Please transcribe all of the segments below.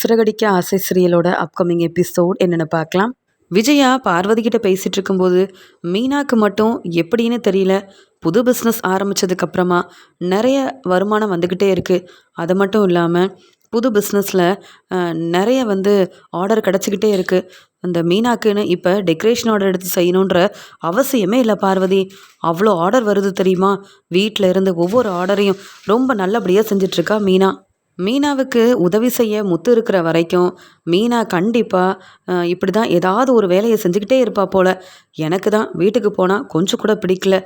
சிறகடிக்க ஆசை சீரியலோட upcoming episode என்னென்னு பார்க்கலாம். விஜயா பார்வதி கிட்ட பேசிட்டு இருக்கும்போது மீனாக்கு மட்டும் எப்படின்னு தெரியல, புது பிஸ்னஸ் ஆரம்பிச்சதுக்கப்புறமா நிறைய வருமானம் வந்துக்கிட்டே இருக்குது. அது மட்டும் இல்லாமல் புது பிஸ்னஸில் நிறைய ஆர்டர் கிடச்சிக்கிட்டே இருக்குது. அந்த மீனாக்குன்னு இப்போ டெக்கரேஷன் ஆர்டர் எடுத்து செய்யணுன்ற அவசியமே இல்லை பார்வதி. அவ்வளோ ஆர்டர் வருது தெரியுமா? வீட்டில் இருந்து ஒவ்வொரு ஆர்டரையும் ரொம்ப நல்லபடியாக செஞ்சிட்ருக்கா மீனா. மீனாவுக்கு உதவி செய்ய முத்து இருக்கிற வரைக்கும் மீனா கண்டிப்பாக இப்படி தான் ஏதாவது ஒரு வேலையை செஞ்சுக்கிட்டே இருப்பா போல். எனக்கு தான் வீட்டுக்கு போனால் கொஞ்சம் கூட பிடிக்கல.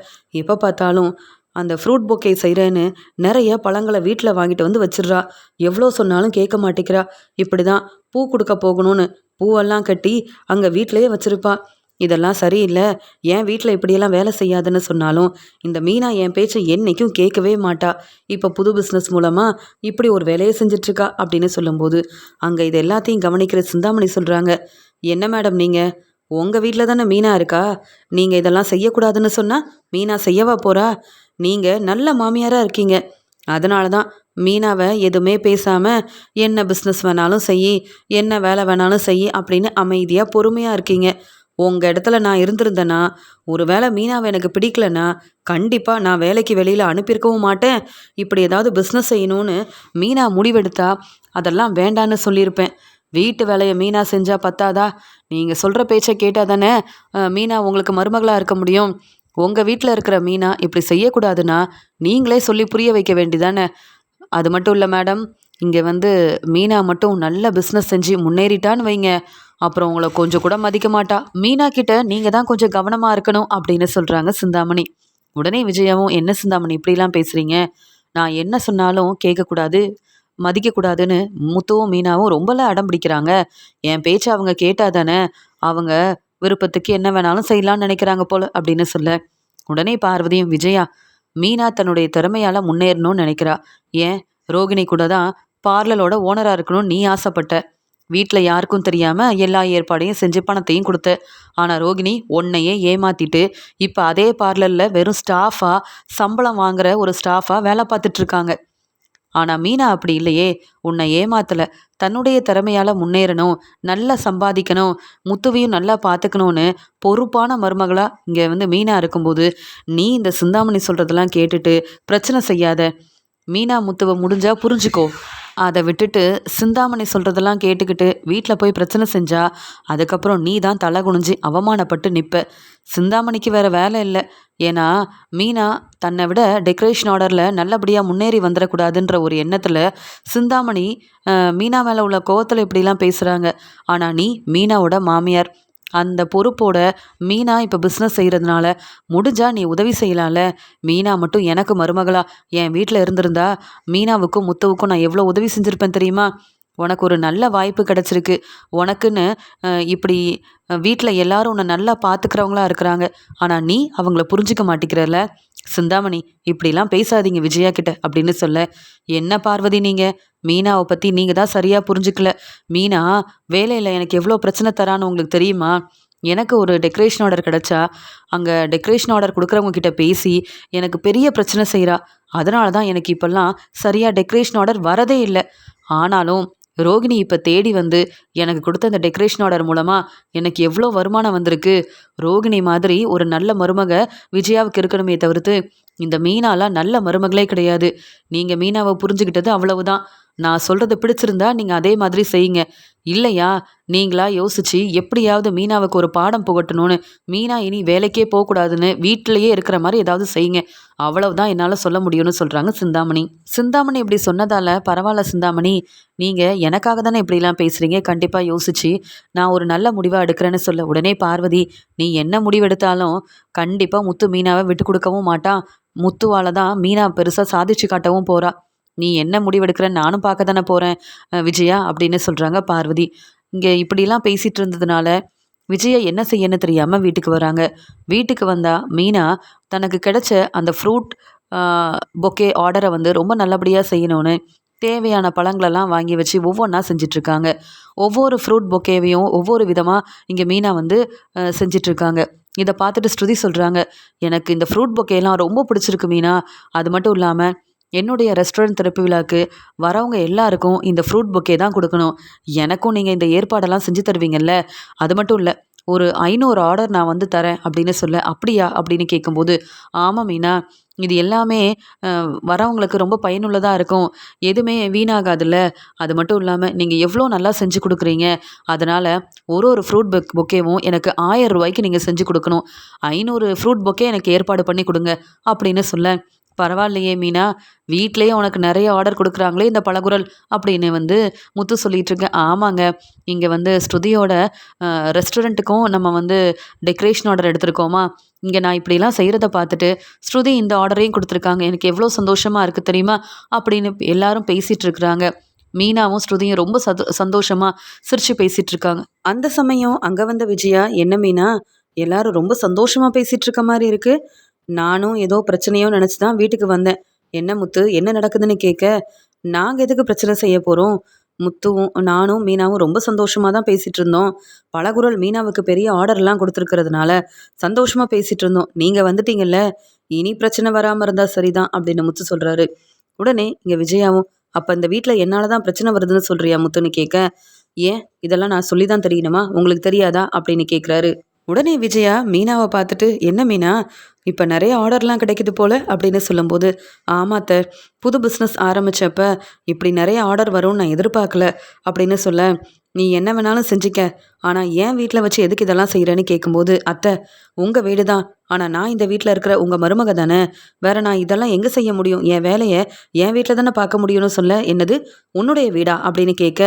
எப்போ பார்த்தாலும் அந்த ஃப்ரூட் பொக்கே செய்கிறேன்னு நிறைய பழங்களை வீட்டில் வாங்கிட்டு வந்து வச்சிடுறா. எவ்வளோ சொன்னாலும் கேட்க மாட்டேங்கிறா. இப்படி தான் பூ கொடுக்க போகணும்னு பூவெல்லாம் கட்டி அங்கே வீட்டிலையே வச்சுருப்பா. இதெல்லாம் சரியில்லை, என் வீட்டில் இப்படியெல்லாம் வேலை செய்யாதுன்னு சொன்னாலும் இந்த மீனா என் பேச்சை என்றைக்கும் கேட்கவே மாட்டா. இப்போ புது பிஸ்னஸ் மூலமாக இப்படி ஒரு வேலையை செஞ்சிட்ருக்கா அப்படின்னு சொல்லும்போது அங்கே இது எல்லாத்தையும் கவனிக்கிற சிந்தாமணி சொல்கிறாங்க, என்ன மேடம் நீங்கள் உங்கள் வீட்டில் தானே மீனா இருக்கா, நீங்கள் இதெல்லாம் செய்யக்கூடாதுன்னு சொன்னால் மீனா செய்யவா போகிறா? நீங்கள் நல்ல மாமியாராக இருக்கீங்க, அதனால தான் மீனாவை எதுவுமே பேசாமல் என்ன பிஸ்னஸ் வேணாலும் செய், என்ன வேலை வேணாலும் செய் அப்படின்னு அமைதியாக பொறுமையாக இருக்கீங்க. உங்கள் இடத்துல நான் இருந்திருந்தேன்னா, ஒரு வேளை மீனாவை எனக்கு பிடிக்கலன்னா கண்டிப்பாக நான் வேலைக்கு வெளியில் அனுப்பியிருக்கவும் மாட்டேன். இப்படி ஏதாவது பிஸ்னஸ் செய்யணும்னு மீனா முடிவெடுத்தா அதெல்லாம் வேண்டான்னு சொல்லியிருப்பேன். வீட்டு வேலையை மீனா செஞ்சால் பத்தாதா? நீங்கள் சொல்கிற பேச்சை கேட்டால் தானே மீனா உங்களுக்கு மருமகளாக இருக்க முடியும். உங்கள் வீட்டில் இருக்கிற மீனா இப்படி செய்யக்கூடாதுன்னா நீங்களே சொல்லி புரிய வைக்க வேண்டிதானே. அது மட்டும் இல்லை மேடம், இங்கே மீனா மட்டும் நல்ல பிஸ்னஸ் செஞ்சு முன்னேறிட்டான்னு வைங்க, அப்புறம் உங்களை கொஞ்சம் கூட மதிக்க மாட்டா. மீனா கிட்ட நீங்கள் தான் கொஞ்சம் கவனமாக இருக்கணும் அப்படின்னு சொல்கிறாங்க சிந்தாமணி. உடனே விஜயாவும், என்ன சிந்தாமணி இப்படிலாம் பேசுகிறீங்க, நான் என்ன சொன்னாலும் கேட்கக்கூடாது மதிக்கக்கூடாதுன்னு முத்துவும் மீனாவும் ரொம்பலாம் அடம் பிடிக்கிறாங்க. என் பேச்சை அவங்க கேட்டால் தானே அவங்க விருப்பத்துக்கு என்ன வேணாலும் செய்யலான்னு நினைக்கிறாங்க போல அப்படின்னு சொல்ல, உடனே பார்வதியும், விஜயா மீனா தன்னுடைய திறமையால் முன்னேறணும்னு நினைக்கிறா. ஏன் ரோகிணி கூட தான் பார்லரோட ஓனராக இருக்கணும்னு நீ ஆசைப்பட்ட. வீட்டில் யாருக்கும் தெரியாமல் எல்லா ஏற்பாடையும் செஞ்சு பணத்தையும் கொடுத்த. ஆனால் ரோகிணி உன்னையே ஏமாற்றிட்டு இப்போ அதே பார்லரில் வெறும் ஸ்டாஃபாக சம்பளம் வாங்குகிற ஒரு ஸ்டாஃபாக வேலை பார்த்துட்ருக்காங்க. ஆனால் மீனா அப்படி இல்லையே, உன்னை ஏமாத்தலை. தன்னுடைய திறமையால் முன்னேறணும், நல்லா சம்பாதிக்கணும், முத்துவையும் நல்லா பார்த்துக்கணும்னு பொறுப்பான மருமகளாக இங்கே மீனா இருக்கும்போது நீ இந்த சிந்தாமணி சொல்கிறதெல்லாம் கேட்டுட்டு பிரச்சனை செய்யாத. மீனா முத்துவை முடிஞ்சா புரிஞ்சுக்கோ. அதை விட்டுட்டு சிந்தாமணி சொல்கிறதெல்லாம் கேட்டுக்கிட்டு வீட்டில் போய் பிரச்சனை செஞ்சா அதுக்கப்புறம் நீ தான் தலை குனிஞ்சு அவமானப்பட்டு நிற்ப. சிந்தாமணிக்கு வேறு வேலை இல்லை. ஏன்னா மீனா தன்னை விட டெக்கரேஷன் ஆர்டரில் நல்லபடியாக முன்னேறி வந்துடக்கூடாதுன்ற ஒரு எண்ணத்தில் சிந்தாமணி மீனா மேலே உள்ள கோவத்தில் இப்படிலாம் பேசுகிறாங்க. ஆனால் நீ மீனாவோட மாமியார், அந்த பொறுப்போட மீனா இப்போ பிஸ்னஸ் செய்கிறதுனால முடிஞ்சால் நீ உதவி செய்யலாம்ல. மீனா மட்டும் எனக்கு மருமகளா என் வீட்டில் இருந்திருந்தா மீனாவுக்கும் முத்துவுக்கும் நான் எவ்வளோ உதவி செஞ்சுருப்பேன் தெரியுமா? உனக்கு ஒரு நல்ல வாய்ப்பு கிடச்சிருக்கு. உனக்குன்னு இப்படி வீட்டில் எல்லாரும் உன்னை நல்லா பார்த்துக்கிறவங்களா இருக்கிறாங்க. ஆனால் நீ அவங்கள புரிஞ்சிக்க மாட்டேங்கிறல்ல. சிந்தாமணி இப்படிலாம் பேசாதீங்க விஜயா கிட்ட அப்படின்னு சொல்ல, என்ன பார்வதி நீங்கள் மீனாவை பற்றி நீங்கள் தான் சரியாக புரிஞ்சுக்கல. மீனா வேலையில் எனக்கு எவ்வளோ பிரச்சனை தரான்னு உங்களுக்கு தெரியுமா? எனக்கு ஒரு டெக்கரேஷன் ஆர்டர் கிடச்சா அங்கே டெக்கரேஷன் ஆர்டர் கொடுக்குறவங்க கிட்ட பேசி எனக்கு பெரிய பிரச்சனை செய்கிறா. அதனால தான் எனக்கு இப்போல்லாம் சரியாக டெக்கரேஷன் ஆர்டர் வரதே இல்லை. ஆனாலும் ரோகிணி இப்போ தேடி எனக்கு கொடுத்த அந்த டெக்கரேஷன் ஆர்டர் மூலமாக எனக்கு எவ்வளோ வருமானம் வந்திருக்கு. ரோகிணி மாதிரி ஒரு நல்ல மருமக விஜயாவுக்கு இருக்கணுமே தவிர்த்து இந்த மீனாலாம் நல்ல மருமகளே கிடையாது. நீங்கள் மீனாவை புரிஞ்சுக்கிட்டது அவ்வளவுதான். நான் சொல்கிறத பிடிச்சிருந்தா நீங்கள் அதே மாதிரி செய்யுங்க. இல்லையா நீங்களா யோசிச்சு எப்படியாவது மீனாவுக்கு ஒரு பாடம் புகட்டணும்னு மீனா இனி வேலைக்கே போகக்கூடாதுன்னு வீட்டிலையே இருக்கிற மாதிரி ஏதாவது செய்யுங்க. அவ்வளவுதான் என்னால் சொல்ல முடியும்னு சொல்கிறாங்க சிந்தாமணி. சிந்தாமணி இப்படி சொன்னதால், பரவாயில்ல சிந்தாமணி, நீங்கள் எனக்காக தானே இப்படிலாம் பேசுகிறீங்க, கண்டிப்பாக யோசிச்சு நான் ஒரு நல்ல முடிவாக எடுக்கிறேன்னு சொல்ல, உடனே பார்வதி, நீ என்ன முடிவெடுத்தாலும் கண்டிப்பாக முத்து மீனாவை விட்டு கொடுக்கவும் மாட்டான். முத்துவால் தான் மீனா பெருசாக சாதிச்சு காட்டவும் போகிறா. நீ என்ன முடிவெடுக்கிறன்னு நானும் பார்க்க தானே போகிறேன் விஜயா அப்படின்னு சொல்கிறாங்க பார்வதி. இங்கே இப்படிலாம் பேசிகிட்டு இருந்ததுனால விஜயா என்ன செய்யன்னு தெரியாமல் வீட்டுக்கு வராங்க. வீட்டுக்கு வந்தால் மீனா தனக்கு கிடைச்ச அந்த ஃப்ரூட் பொக்கே ஆர்டரை ரொம்ப நல்லபடியாக செய்யணும்னு தேவையான பழங்களெல்லாம் வாங்கி வச்சு ஒவ்வொன்றா செஞ்சிட்ருக்காங்க. ஒவ்வொரு ஃப்ரூட் பொக்கேவையும் ஒவ்வொரு விதமாக இங்கே மீனா செஞ்சிட்ருக்காங்க. இதை பார்த்துட்டு ஸ்ருதி சொல்கிறாங்க, எனக்கு இந்த ஃப்ரூட் பொக்கேலாம் ரொம்ப பிடிச்சிருக்கு மீனா. அது மட்டும் இல்லாமல் என்னுடைய ரெஸ்டாரண்ட் திறப்பு விழாக்கு வரவங்க எல்லாருக்கும் இந்த ஃப்ரூட் பொக்கே தான் குடுக்கணும். எனக்கும் நீங்க இந்த ஏற்பாடெல்லாம் செஞ்சு தருவீங்கல்ல? அது மட்டும் இல்ல. ஒரு 500 ஆர்டர் நான் வந்து தரேன் அப்படின்னு சொல்ல, "அப்படியா?" அப்படின்னு கேட்கும்போது, "ஆமா மீனா. இது எல்லாமே வரவங்களுக்கு ரொம்ப பயனுள்ளதா இருக்கும். எதுவுமே வீணாகாதுல்ல. அது மட்டும் இல்லாம நீங்க எவ்வளோ நல்லா செஞ்சு குடுக்குறீங்க. அதனால ஒரு ஃப்ரூட் பொக்கேவும் எனக்கு ரூ. 1000க்கு நீங்க செஞ்சு குடுக்கணும். 500 ஃப்ரூட் பொக்கே எனக்கு ஏற்பாடு பண்ணி குடுங்க." அப்படின்னு சொல்ல, "பரவாயில்லையே மீனா, வீட்லயே உனக்கு நெறைய ஆர்டர் குடுக்குறாங்களே இந்த பலகுரல்." அப்படின்னு வந்து முத்து சொல்லிட்டுருக்கேன். ஆமாங்க. இங்க வந்து ஸ்ருதியோட ரெஸ்டாரண்ட்டுக்கும் நம்ம வந்து டெக்கரேஷன் ஆர்டர் எடுத்திருக்கோமா, இங்க நான் இப்படிலாம் செய்றத பார்த்துட்டு, ஸ்ருதி இந்த ஆர்டரையும் குடுத்துருக்காங்க. எனக்கு எவ்வளோ சந்தோஷமா இருக்கு தெரியுமா? அப்படின்னு எல்லாரும் பேசிட்டு இருக்கிறாங்க. மீனாவும், ஸ்ருதியும் ரொம்ப சந்தோஷமா சிரிச்சு பேசிட்டு இருக்காங்க. அந்த சமயம் அங்க வந்த விஜயா, "என்ன மீனா, எல்லாரும் ரொம்ப சந்தோஷமா பேசிட்டு இருக்க மாரி இருக்கு. நானும் ஏதோ பிரச்சனையோ நெனச்சு தான் வீட்டுக்கு வந்தேன். என்ன முத்து, என்ன நடக்குதுன்னு கேட்க, நாங்க எதுக்கு பிரச்சனை செய்ய போறோம்? முத்துவும், நானும், மீனாவும் ரொம்ப சந்தோஷமா தான் பேசிட்டு இருந்தோம். பலகுரல் மீனாவுக்கு பெரிய ஆர்டர்லாம் குடுத்துருக்கிறதுனால சந்தோஷமா பேசிட்டு இருந்தோம். நீங்க வந்துட்டீங்கல்ல, இனி பிரச்சனை வராம இருந்தா சரிதான்." அப்படின்னு முத்து சொல்றாரு. உடனே இங்க விஜயாவும், "அப்ப இந்த வீட்ல என்னால தான் பிரச்சனை வருதுன்னு சொல்றியா முத்துன்னு?" கேட்க, "ஏன் இதெல்லாம் நான் சொல்லி தான் தெரியணுமா? உங்களுக்கு தெரியாதா?" அப்படின்னு கேட்குறாரு. உடனே விஜயா மீனாவ பார்த்துட்டு, "என்ன மீனா, இப்ப நெறைய ஆர்டர்லாம் கிடைக்குது போல?" அப்படின்னு சொல்லும்போது, "ஆமா அத்த. புது பிசினஸ் ஆரம்பிச்சப்ப இப்படி நெறைய ஆர்டர் வரும்னு நான் எதிர்பார்க்கல." அப்படின்னு சொல்ல, "நீ என்ன வேணாலும் செஞ்சுக்க. ஆனா என் வீட்ல வச்சு எதுக்கு இதெல்லாம் செய்றேன்னு?" கேட்கும்போது, "அத்த, உங்க வீடு தான். ஆனா நான் இந்த வீட்ல இருக்கிற உங்க மருமக தானே. வேற நான் இதெல்லாம் எங்க செய்ய முடியும்? என் வேலைய என் வீட்ல தானே பார்க்க முடியும்னு" சொல்ல, "என்னது உன்னுடைய வீடா?" அப்படின்னு கேட்க,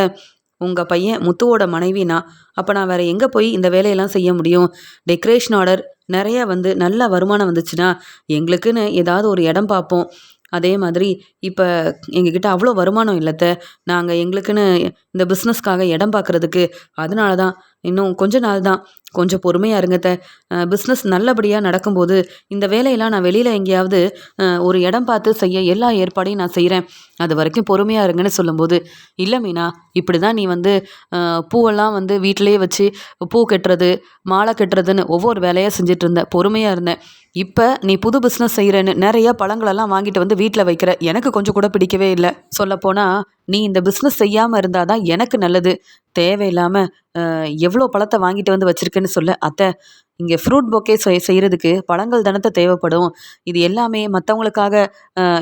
"உங்க பையன் முத்துவோட மனைவி நான். அப்ப நான் வேற எங்க போய் இந்த வேலையெல்லாம் செய்ய முடியும்? டெக்கரேஷன் ஆர்டர் நெறைய வந்து நல்ல வருமானம் வந்துச்சுன்னா, எங்களுக்குன்னு ஏதாவது ஒரு இடம் பார்ப்போம். அதே மாதிரி இப்ப எங்ககிட்ட அவ்வளோ வருமானம் இல்ல அத்த. நாங்க எங்களுக்குன்னு இந்த பிசினஸ்க்காக இடம் பார்க்கறதுக்கு. அதனால தான். இன்னும் கொஞ்ச நாள் தான். கொஞ்சம் பொறுமையா இருங்க அத்த. பிசினஸ் நல்லபடியா நடக்கும்போது, இந்த வேலையெல்லாம் நான் வெளியில எங்கேயாவது ஒரு இடம் பார்த்து செய்ய எல்லா ஏற்பாடையும் நான் செய்றேன். அதுவரைக்கும் பொறுமையா இருங்கன்னு." சொல்லும்போது, "இல்ல மீனா, இப்படிதான் நீ வந்து பூவெல்லாம் வந்து வீட்டிலேயே வச்சு பூ கட்டுறது, மாலை கட்டுறதுன்னு ஒவ்வொரு வேலையா செஞ்சுட்டு இருந்த. பொறுமையா இருந்தேன். இப்ப நீ புது பிசினஸ் செய்றேன்னு நெறைய பழங்களெல்லாம் வாங்கிட்டு வந்து வீட்ல வைக்கிற. எனக்கு கொஞ்சம் கூட பிடிக்கவே இல்ல. சொல்லப்போனா, நீ இந்த பிசினஸ் செய்யாம இருந்தா தான் எனக்கு நல்லது. தேவையில்லாம எவ்வளோ பழத்த வாங்கிட்டு வந்து வச்சிருக்கேன்னு சொல்ல." "அத்த, இங்க ஃப்ரூட் பொக்கே செய்றதுக்கு பழங்கள் தானத்த தேவைப்படும். இது எல்லாமே மத்தவங்களுக்காக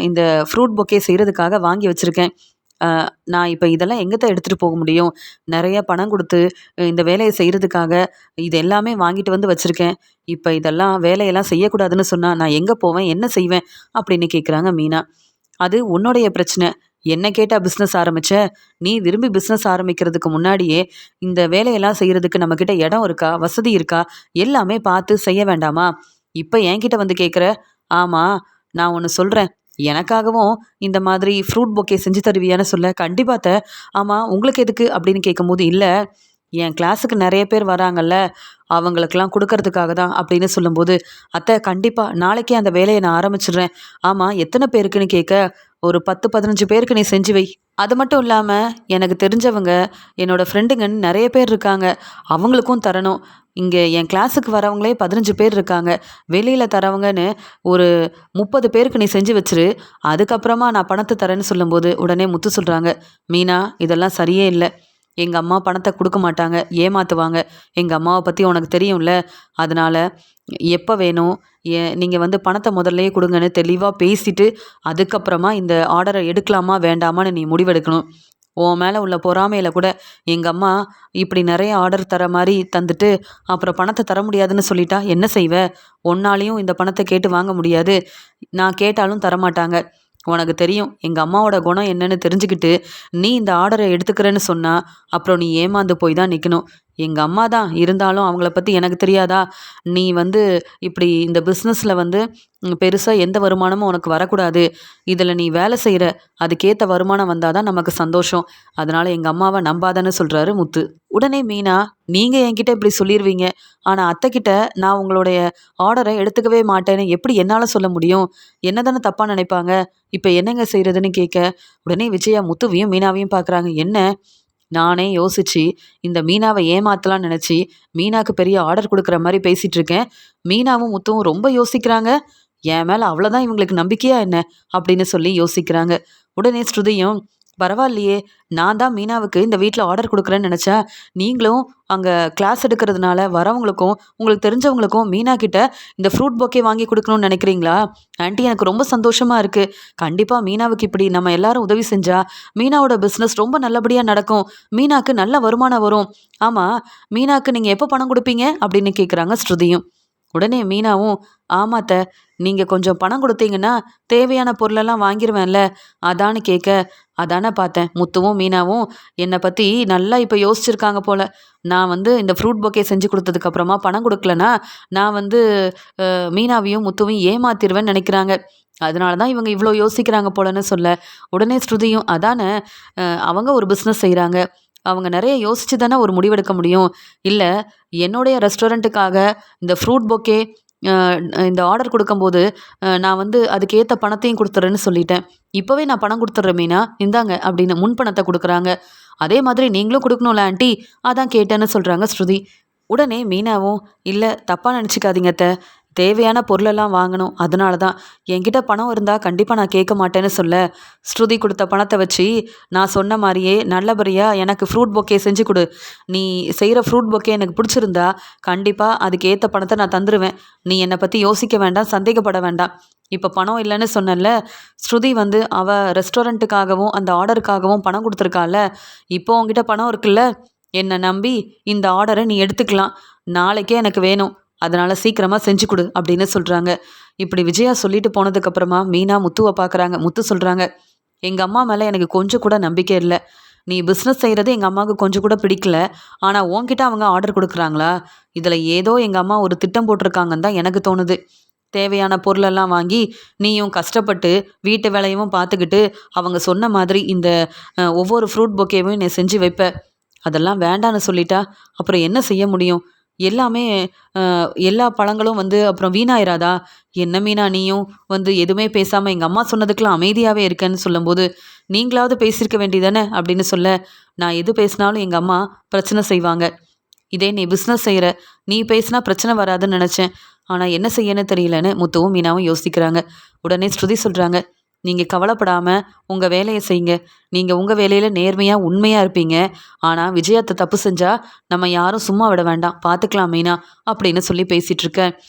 இந்த ஃப்ரூட் பொக்கே செய்றதுக்காக வாங்கி வச்சிருக்கேன். அ நான் இப்ப இதெல்லாம் எங்கத்த எடுத்துட்டு போக முடியும்? நெறைய பணம் குடுத்து இந்த வேலைய செய்றதுக்காக இது எல்லாமே வாங்கிட்டு வந்து வச்சிருக்கேன். இப்ப இதெல்லாம் வேலையெல்லாம் செய்யக்கூடாதுன்னு சொன்னா நான் எங்க போவேன்? என்ன செய்வேன்?" அப்படின்னு கேட்குறாங்க மீனா. "அது உன்னுடைய பிரச்சனை. என்ன கேட்டா பிசினஸ் ஆரம்பிச்ச? நீ விரும்பி பிசினஸ் ஆரம்பிக்கிறதுக்கு முன்னாடியே, இந்த வேலையெல்லாம் செய்றதுக்கு நம்மகிட்ட இடம் இருக்கா? வசதி இருக்கா? எல்லாமே பார்த்து செய்ய வேண்டாமா? இப்ப என்கிட்ட வந்து கேட்குற? ஆமா, நான் ஒண்ணு சொல்றேன். எனக்காகவும் இந்த மாதிரி ஃப்ரூட் பொக்கே செஞ்சு தருவியான்னு?" சொல்ல, "கண்டிப்பா அத்த. ஆமா உங்களுக்கு எதுக்கு?" அப்படின்னு கேட்கும்போது, "இல்ல, என் கிளாஸுக்கு நெறைய பேர் வராங்கல்ல, அவங்களுக்கெல்லாம் குடுக்கறதுக்காக தான்." அப்படின்னு சொல்லும்போது, "அத்த, கண்டிப்பா நாளைக்கே அந்த வேலைய நான் ஆரம்பிச்சுடுறேன். ஆமா எத்தன பேருக்குன்னு?" கேட்க, "ஒரு 10, 15 பேருக்கு நீ செஞ்சு வை. அது மட்டும் இல்லாம எனக்கு தெரிஞ்சவங்க, என்னோட ஃப்ரெண்டுங்கன்னு நெறைய பேர் இருக்காங்க. அவங்களுக்கும் தரணும். இங்க என் கிளாஸுக்கு வரவங்களே 15 பேர் இருக்காங்க. வெளியில தரவங்கன்னு ஒரு 30 பேருக்கு நீ செஞ்சு வச்சுரு. அதுக்கப்புறமா நான் பணத்த தரேன்னு." சொல்லும்போது, உடனே முத்து சொல்றாங்க, "மீனா, இதெல்லாம் சரியே இல்ல. எங்க அம்மா பணத்த குடுக்க மாட்டாங்க. ஏமாத்துவாங்க. எங்க அம்மாவ பத்தி உனக்கு தெரியும்ல. அதனால எப்ப வேணும், நீங்க வந்து பணத்த முதல்லயே குடுங்கன்னு தெளிவா பேசிட்டு, அதுக்கப்புறமா இந்த ஆர்டர எடுக்கலாமா, வேண்டாமான்னு நீ முடிவெடுக்கணும். உன் மேல உள்ள பொறாமையில கூட எங்க அம்மா இப்படி நெறைய ஆர்டர் தர மாரி தந்துட்டு, அப்புறம் பணத்த தர முடியாதுன்னு சொல்லிட்டா என்ன செய்வ? உன்னாலயும் இந்த பணத்த கேட்டு வாங்க முடியாது. நான் கேட்டாலும் தரமாட்டாங்க. உனக்கு தெரியும் எங்க அம்மாவோட குணம் என்னன்னு தெரிஞ்சுக்கிட்டு, நீ இந்த ஆர்டர எடுத்துக்கிறேன்னு சொன்னா, அப்புறம் நீ ஏமாந்து போய் தான் நிக்கணும். எங்க அம்மா தான், இருந்தாலும் அவங்கள பத்தி எனக்கு தெரியாதா? நீ வந்து இப்படி இந்த பிசினஸ்ல வந்து பெருசா எந்த வருமானமும் உனக்கு வரக்கூடாது. இதுல நீ வேலை செய்ற, அதுக்கேத்த வருமானம் வந்தா தான் நமக்கு சந்தோஷம். அதனால எங்க அம்மாவ நம்பாதன்னு." சொல்றாரு முத்து. உடனே மீனா, "நீங்க என்கிட்ட இப்படி சொல்லிருவீங்க. ஆனா அத்தைக்கிட்ட நான் உங்களுடைய ஆர்டர எடுத்துக்கவே மாட்டேன்னு எப்படி என்னால சொல்ல முடியும்? என்ன தானே தப்பா நினைப்பாங்க. இப்ப என்னங்க செய்றதுன்னு?" கேட்க, உடனே விஜயா முத்துவையும், மீனாவையும் பார்க்குறாங்க. என்ன, நானே யோசிச்சு இந்த மீனாவ ஏமாத்தலாம்னு நெனச்சு, மீனாக்கு பெரிய ஆர்டர் குடுக்குற மாரி பேசிட்டு இருக்கேன். மீனாவும், முத்துவும் ரொம்ப யோசிக்கிறாங்க. என் மேலே அவ்வளோதான் இவங்களுக்கு நம்பிக்கையா என்ன அப்படின்னு சொல்லி யோசிக்கிறாங்க. உடனே ஸ்ருதியும், பரவாயில்லையே, நான் தான் மீனாவுக்கு இந்த வீட்டில் ஆர்டர் கொடுக்குறேன்னு நினச்சா, நீங்களும் அங்கே கிளாஸ் எடுக்கிறதுனால வரவங்களுக்கும் உங்களுக்கு தெரிஞ்சவங்களுக்கும் மீனா கிட்ட இந்த ஃப்ரூட் பொக்கே வாங்கி கொடுக்கணும்னு நினைக்கிறீங்களா? ஆன்ட்டி, எனக்கு ரொம்ப சந்தோஷமா இருக்கு. கண்டிப்பாக மீனாவுக்கு இப்படி நம்ம எல்லாரும் உதவி செஞ்சா மீனாவோட பிஸ்னஸ் ரொம்ப நல்லபடியாக நடக்கும். மீனாக்கு நல்ல வருமானம் வரும். ஆமாம், மீனாக்கு நீங்கள் எப்போ பணம் கொடுப்பீங்க அப்படின்னு கேட்குறாங்க ஸ்ருதியும். உடனே மீனாவும், ஆமாத்த, நீங்கள் கொஞ்சம் பணம் கொடுத்தீங்கன்னா தேவையான பொருளெல்லாம் வாங்கிருவேன்ல, அதான்னு கேட்க, அதானே பார்த்தேன். முத்துவும் மீனாவும் என்னை பற்றி நல்லா இப்போ யோசிச்சிருக்காங்க போல. நான் வந்து இந்த ஃப்ரூட் பொக்கே செஞ்சு கொடுத்ததுக்கப்புறமா பணம் கொடுக்கலனா நான் வந்து மீனாவையும் முத்துவையும் ஏமாத்திருவேன்னு நினைக்கிறாங்க. அதனால தான் இவங்க இவ்வளோ யோசிக்கிறாங்க போலன்னு சொல்ல, உடனே ஸ்ருதியும், அதானே, அவங்க ஒரு பிஸ்னஸ் செய்கிறாங்க. அவங்க நிறைய யோசிச்சு தானே ஒரு முடிவெடுக்க முடியும். இல்லை, என்னுடைய ரெஸ்டாரண்ட்டுக்காக இந்த ஃப்ரூட் பொக்கே அ இந்த ஆர்டர் குடுக்கும்போது, நான் வந்து அதுக்கேத்த பணத்தையும் குடுத்துர்றேன்னு சொல்லிட்டேன். இப்பவே நான் பணம் குடுத்துர்றேன் மீனா, இந்தாங்க அப்படின்னு முன் பணத்த குடுக்குறாங்க. அதே மாதிரி நீங்களும் குடுக்கணும்ல ஆன்ட்டி, அதான் கேட்டேன்னு சொல்றாங்க ஸ்ருதி. உடனே மீனாவும், இல்ல தப்பா நெனச்சுக்காதீங்க அத்த. தேவையான பொருளெல்லாம் வாங்கணும். அதனால தான். என்கிட்ட பணம் இருந்தா கண்டிப்பா நான் கேட்க மாட்டேன்னு சொல்ல, ஸ்ருதி குடுத்த பணத்த வச்சு, நான் சொன்ன மாரியே நல்லபடியா எனக்கு ஃப்ரூட் பொக்கே செஞ்சு குடு. நீ செய்ற ஃப்ரூட் பொக்கே எனக்கு பிடிச்சிருந்தா, கண்டிப்பா அதுக்கு ஏத்த பணத்த நான் தந்துருவேன். நீ என்ன பத்தி யோசிக்க வேண்டாம், சந்தேகப்பட வேண்டாம். இப்ப பணம் இல்லன்னு சொன்னேன்ல, ஸ்ருதி வந்து அவ ரெஸ்டாரண்ட்டுக்காகவும், அந்த ஆர்டருக்காகவும் பணம் குடுத்துருக்கால்ல, இப்போ உன்கிட்ட பணம் இருக்குல்ல, என்ன நம்பி இந்த ஆர்டர நீ எடுத்துக்கலாம். நாளைக்கே எனக்கு வேணும். அதனால சீக்கிரமா செஞ்சு குடு அப்படின்னு சொல்றாங்க. இப்படி விஜயா சொல்லிட்டு போனதுக்கு அப்புறமா மீனா முத்துவ பார்க்குறாங்க. முத்து சொல்றாங்க, எங்க அம்மா மேல எனக்கு கொஞ்சம் கூட நம்பிக்கை இல்ல. நீ பிஸ்னஸ் செய்கிறது எங்க அம்மாவுக்கு கொஞ்சம் கூட பிடிக்கல. ஆனா உன்கிட்ட அவங்க ஆர்டர் குடுக்குறாங்களா? இதுல ஏதோ எங்க அம்மா ஒரு திட்டம் போட்டிருக்காங்கன்னு தான் எனக்கு தோணுது. தேவையான பொருளெல்லாம் வாங்கி நீயும் கஷ்டப்பட்டு வீட்டு வேலையும் பார்த்துக்கிட்டு அவங்க சொன்ன மாதிரி இந்த ஒவ்வொரு ஃப்ரூட் பொக்கேவையும் நீ செஞ்சு வைப்ப. அதெல்லாம் வேண்டான்னு சொல்லிட்டா அப்புறம் என்ன செய்ய முடியும்? எல்லாமே எல்லா பழங்களும் வந்து அப்புறம் வீணாயிராதா? என்ன மீனா நீயும் வந்து எதுவுமே பேசாம எங்க அம்மா சொன்னதுக்கெல்லாம் அமைதியாவே இருக்கேன்னு சொல்லும்போது, நீங்களாவது பேசியிருக்க வேண்டியதானே அப்படின்னு சொல்ல, நான் எது பேசினாலும் எங்க அம்மா பிரச்சனை செய்வாங்க. இதே நீ பிஸ்னஸ் செய்ற, நீ பேசினா பிரச்சனை வராதுன்னு நினச்சேன். ஆனா என்ன செய்யன்னு தெரியலன்னு முத்துவும் மீனாவும் யோசிக்கிறாங்க. உடனே ஸ்ருதி சொல்றாங்க, நீங்க கவலைப்படாம உங்க வேலைய செய்யுங்க. நீங்க உங்க வேலையில நேர்மையா, உண்மையா இருப்பீங்க. ஆனா விஜயாத்த தப்பு செஞ்சா நம்ம யாரும் சும்மா விட வேண்டாம். பார்த்துக்கலாம் மீனா அப்படின்னு சொல்லி பேசிட்டு இருக்க.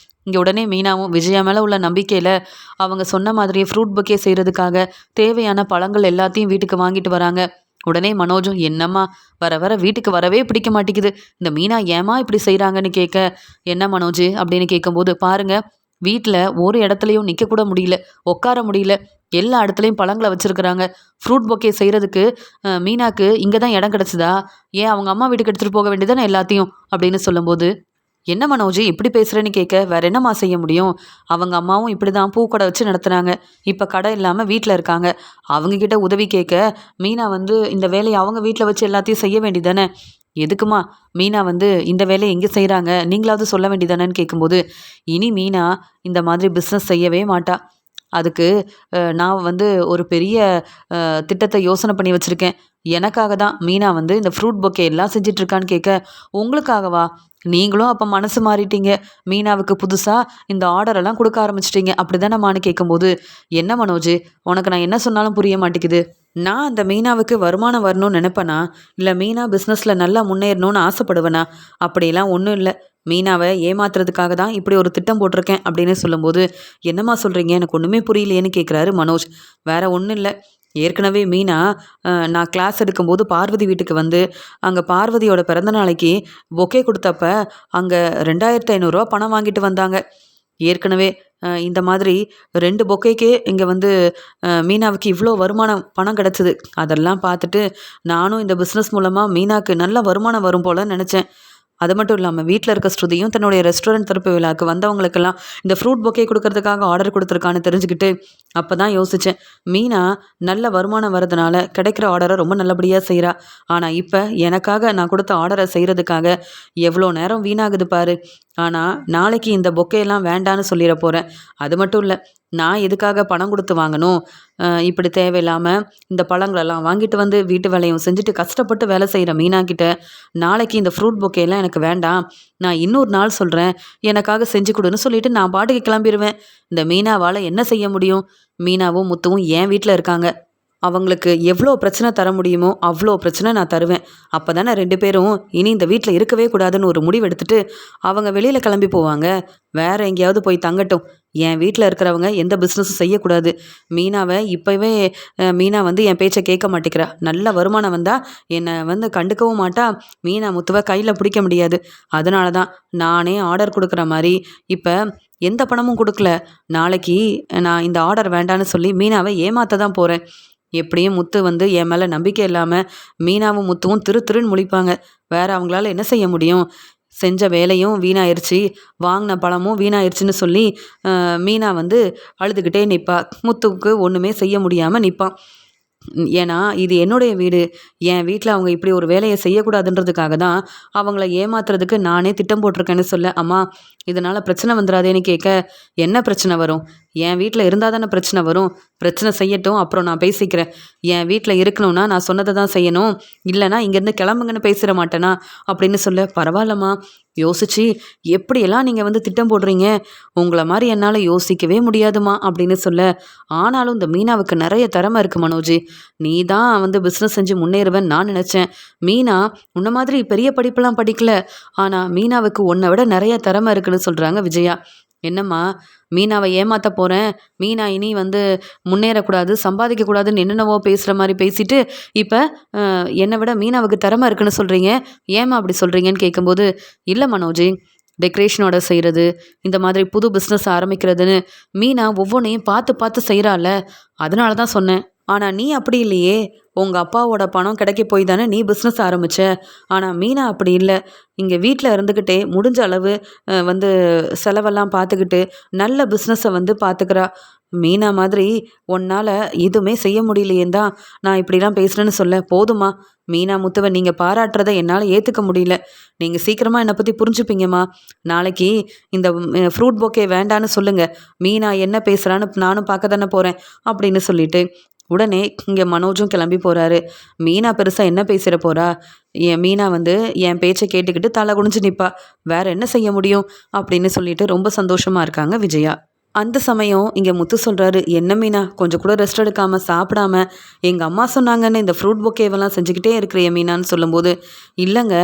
இங்க உடனே மீனாவும் விஜயா மேல உள்ள நம்பிக்கையில அவங்க சொன்ன மாதிரியே ஃப்ரூட் பொக்கே செய்றதுக்காக தேவையான பழங்கள் எல்லாத்தையும் வீட்டுக்கு வாங்கிட்டு வராங்க. உடனே மனோஜும், என்னம்மா வர வர வீட்டுக்கு வரவே பிடிக்க மாட்டேங்குது. இந்த மீனா ஏம்மா இப்படி செய்றாங்கன்னு கேட்க, என்ன மனோஜ் அப்படின்னு கேட்கும்போது, பாருங்க, வீட்ல ஒரு இடத்துலயும் நிக்க கூட முடியல, உட்கார முடியல. எல்லா இடத்துலயும் பழங்கள வச்சிருக்கிறாங்க. ஃப்ரூட் பொக்கே செய்றதுக்கு மீனாக்கு இங்க தான் இடம் கிடைச்சதா? ஏன் அவங்க அம்மா வீட்டுக்கு எடுத்துட்டு போக வேண்டியதுதானே எல்லாத்தையும் அப்படின்னு சொல்லும்போது, என்ன மனோஜ் இப்படி பேசுறேன்னு கேட்க, வேற என்னம்மா செய்ய முடியும்? அவங்க அம்மாவும் இப்படிதான் பூக்கடை வச்சு நடத்துனாங்க. இப்ப கடை இல்லாம வீட்ல இருக்காங்க. அவங்க கிட்ட உதவி கேட்க, மீனா வந்து இந்த வேலைய அவங்க வீட்ல வச்சு எல்லாத்தையும் செய்ய வேண்டியதானே? எதுக்குமா மீனா வந்து இந்த வேலைய எங்க செய்றாங்க? நீங்களாவது சொல்ல வேண்டியதானேன்னு கேட்கும்போது, இனி மீனா இந்த மாதிரி பிசினஸ் செய்யவே மாட்டா. அதுக்கு நான் வந்து ஒரு பெரிய திட்டத்த யோசனை பண்ணி வச்சிருக்கேன். எனக்காக தான் மீனா வந்து இந்த ஃப்ரூட் பொக்கே எல்லாம் செஞ்சுட்டு இருக்கான்னு கேட்க, உங்களுக்காகவா? நீங்களும் அப்ப மனசு மாறிட்டீங்க. மீனாவுக்கு புதுசா இந்த ஆர்டர் எல்லாம் குடுக்க ஆரம்பிச்சுட்டீங்க. அப்படிதானம்மான்னு கேட்கும்போது, என்ன மனோஜ், உனக்கு நான் என்ன சொன்னாலும் புரிய மாட்டேங்குது. நான் அந்த மீனாவுக்கு வருமானம் வரணும்னு நினைப்பேனா? இல்ல மீனா பிசினஸ்ல நல்லா முன்னேறணும்னு ஆசைப்படுவேனா? அப்படியெல்லாம் ஒண்ணும் இல்ல. மீனாவ ஏமாத்துறதுக்காக தான் இப்படி ஒரு திட்டம் போட்டிருக்கேன் அப்படின்னு சொல்லும்போது, என்னம்மா சொல்றீங்க? எனக்கு ஒண்ணுமே புரியலையேன்னு கேட்குறாரு மனோஜ். வேற ஒண்ணும் இல்ல. ஏற்கனவே மீனா நான் கிளாஸ் எடுக்கும்போது பார்வதி வீட்டுக்கு வந்து, அங்க பார்வதியோட பிறந்த நாளைக்கு பொக்கே குடுத்தப்ப, அங்க ரூ. 2500 பணம் வாங்கிட்டு வந்தாங்க. ஏற்கனவே இந்த மாதிரி 2 பொக்கேக்கே இங்க வந்து மீனாவுக்கு இவ்ளோ வருமானம் பணம் கிடைச்சது. அதெல்லாம் பார்த்துட்டு, நானும் இந்த பிசினஸ் மூலமா மீனாக்கு நல்ல வருமானம் வரும் போலன்னு நெனச்சேன். அது மட்டும் இல்லாம வீட்ல இருக்க ஸ்ருதியும் தன்னுடைய ரெஸ்டாரண்ட் திறப்பு விழாக்கு வந்தவங்களுக்கெல்லாம் இந்த ஃப்ரூட் பொக்கே குடுக்கறதுக்காக ஆர்டர் குடுத்துருக்கான்னு தெரிஞ்சுக்கிட்டு, அப்பதான் யோசிச்சேன். மீனா நல்ல வருமானம் வரதுனால கிடைக்கிற ஆர்டர ரொம்ப நல்லபடியா செய்றா. ஆனா இப்ப எனக்காக நான் குடுத்த ஆர்டர செய்றதுக்காக எவ்ளோ நேரம் வீணாகுது பாரு. ஆனால் நாளைக்கு இந்த பொக்கையெல்லாம் வேண்டான்னு சொல்லிட போகிறேன். அது மட்டும் இல்லை, நான் எதுக்காக பணம் கொடுத்து வாங்கணும்? இப்படி தேவையில்லாமல் இந்த பழங்களெல்லாம் வாங்கிட்டு வந்து வீட்டு வேலையும் செஞ்சுட்டு கஷ்டப்பட்டு வேலை செய்கிற மீனா கிட்ட நாளைக்கு இந்த ஃப்ரூட் பொக்கையெல்லாம் எனக்கு வேண்டாம், நான் இன்னொரு நாள் சொல்கிறேன், எனக்காக செஞ்சு கொடுன்னு சொல்லிட்டு நான் பாட்டுக்கு கிளம்பிடுவேன். இந்த மீனாவால் என்ன செய்ய முடியும்? மீனாவும் முத்துவும் என் வீட்டில் இருக்காங்க. அவங்களுக்கு எவ்வளோ பிரச்சனை தர முடியுமோ அவ்வளோ பிரச்சனை நான் தருவேன். அப்போ தானே 2 பேரும் இனி இந்த வீட்டில் இருக்கவே கூடாதுன்னு ஒரு முடிவு எடுத்துட்டு அவங்க வெளியில் கிளம்பி போவாங்க. வேற எங்கேயாவது போய் தங்கட்டும். என் வீட்டில் இருக்கிறவங்க எந்த பிஸ்னஸும் செய்யக்கூடாது. மீனாவை இப்போவே மீனா வந்து என் பேச்சை கேட்க மாட்டேங்கிறா. நல்ல வருமானம் வந்தால் என்னை வந்து கண்டுக்கவும் மாட்டா. மீனா முத்துவை கையில் பிடிக்க முடியாது. அதனால தான் நானே ஆர்டர் கொடுக்குற மாதிரி இப்போ எந்த பணமும் கொடுக்கல. நாளைக்கு நான் இந்த ஆர்டர் வேண்டான்னு சொல்லி மீனாவை ஏமாற்ற தான் போகிறேன். எப்படியும் முத்து வந்து என் மேலே நம்பிக்கை இல்லாமல் மீனாவும் முத்துவும் திரு திருன்னு முழிப்பாங்க. வேற அவங்களால என்ன செய்ய முடியும்? செஞ்ச வேலையும் வீணாயிருச்சு, வாங்கின பழமும் வீணாயிருச்சுன்னு சொல்லி மீனா வந்து அழுதுகிட்டே நிற்பா. முத்துவுக்கு ஒன்றுமே செய்ய முடியாமல் நிற்பான். ஏன்னா இது என்னுடைய வீடு. என் வீட்டில் அவங்க இப்படி ஒரு வேலையை செய்யக்கூடாதுன்றதுக்காக தான் அவங்கள ஏமாத்துறதுக்கு நானே திட்டம் போட்டிருக்கேன்னு சொல்ல, அம்மா இதனால் பிரச்சனை வந்துடாதேன்னு கேட்க, என்ன பிரச்சனை வரும்? என் வீட்டில் இருந்தால் தானே பிரச்சனை வரும். பிரச்சனை செய்யட்டும், அப்புறம் நான் பேசிக்கிறேன். என் வீட்டில் இருக்கணும்னா நான் சொன்னதை தான் செய்யணும், இல்லைனா இங்கேருந்து கிளம்புங்கன்னு பேசிட மாட்டேனா அப்படின்னு சொல்ல, பரவாயில்லம்மா யோசிச்சு எப்படியெல்லாம் நீங்கள் வந்து திட்டம் போடுறீங்க, உங்களை மாதிரி என்னால் யோசிக்கவே முடியாதுமா அப்படின்னு சொல்ல, ஆனாலும் இந்த மீனாவுக்கு நிறைய திறமை இருக்குது மனோஜி. நீ தான் வந்து பிஸ்னஸ் செஞ்சு முன்னேறுவேன்னு நான் நினச்சேன். மீனா உன்ன மாதிரி பெரிய படிப்பெல்லாம் படிக்கல, ஆனால் மீனாவுக்கு உன்னை விட நிறைய திறமை இருக்குன்னு சொல்கிறாங்க விஜயா. என்னம்மா மீனாவை ஏமாற்ற போகிறேன், மீனா இனி வந்து முன்னேறக்கூடாது சம்பாதிக்கக்கூடாதுன்னு என்னென்னவோ பேசுகிற மாதிரி பேசிட்டு இப்போ என்னை விட மீனாவுக்கு திறமை இருக்குன்னு சொல்கிறீங்க, ஏம்மா அப்படி சொல்கிறீங்கன்னு கேட்கும்போது, இல்லை மனோஜி டெக்கரேஷனோட செய்கிறது, இந்த மாதிரி புது பிஸ்னஸ் ஆரம்பிக்கிறதுன்னு மீனா ஒவ்வொன்றையும் பார்த்து பார்த்து செய்கிறாள், அதனால தான் சொன்னேன். ஆனால் நீ அப்படி இல்லையே, உங்கள் அப்பாவோட பணம் கிடைக்க போய் தானே நீ பிஸ்னஸ் ஆரம்பித்த. ஆனால் மீனா அப்படி இல்லை, இங்கே வீட்டில் இருந்துக்கிட்டே முடிஞ்ச அளவு வந்து செலவெல்லாம் பார்த்துக்கிட்டு நல்ல பிஸ்னஸை வந்து பார்த்துக்கிறா. மீனா மாதிரி உன்னால் எதுவுமே செய்ய முடியலையேன்னு தான் நான் இப்படிலாம் பேசுகிறேன்னு சொல்ல, போதுமா மீனா முத்துவை நீங்கள் பாராட்டுறதை என்னால் ஏற்றுக்க முடியல. நீங்கள் சீக்கிரமாக என்னை பற்றி புரிஞ்சுப்பீங்கம்மா. நாளைக்கு இந்த ஃப்ரூட் பொக்கே வேண்டான்னு சொல்லுங்கள், மீனா என்ன பேசுகிறான்னு நானும் பார்க்க தானே போகிறேன் அப்படின்னு சொல்லிட்டு உடனே இங்கே மனோஜும் கிளம்பி போகிறாரு. மீனா பெருசாக என்ன பேசிட போகிறா? என் மீனா வந்து என் பேச்சை கேட்டுக்கிட்டு தலை குனிஞ்சு நிற்பா, வேற என்ன செய்ய முடியும் அப்படின்னு சொல்லிட்டு ரொம்ப சந்தோஷமாக இருக்காங்க விஜயா. அந்த சமயம் இங்கே முத்து சொல்கிறாரு, என்ன மீனா கொஞ்சம் கூட ரெஸ்ட் எடுக்காமல் சாப்பிடாம எங்கள் அம்மா சொன்னாங்கன்னு இந்த ஃப்ரூட் பொக்கேவெல்லாம் செஞ்சுக்கிட்டே இருக்கிற மீனான்னு சொல்லும்போது, இல்லைங்க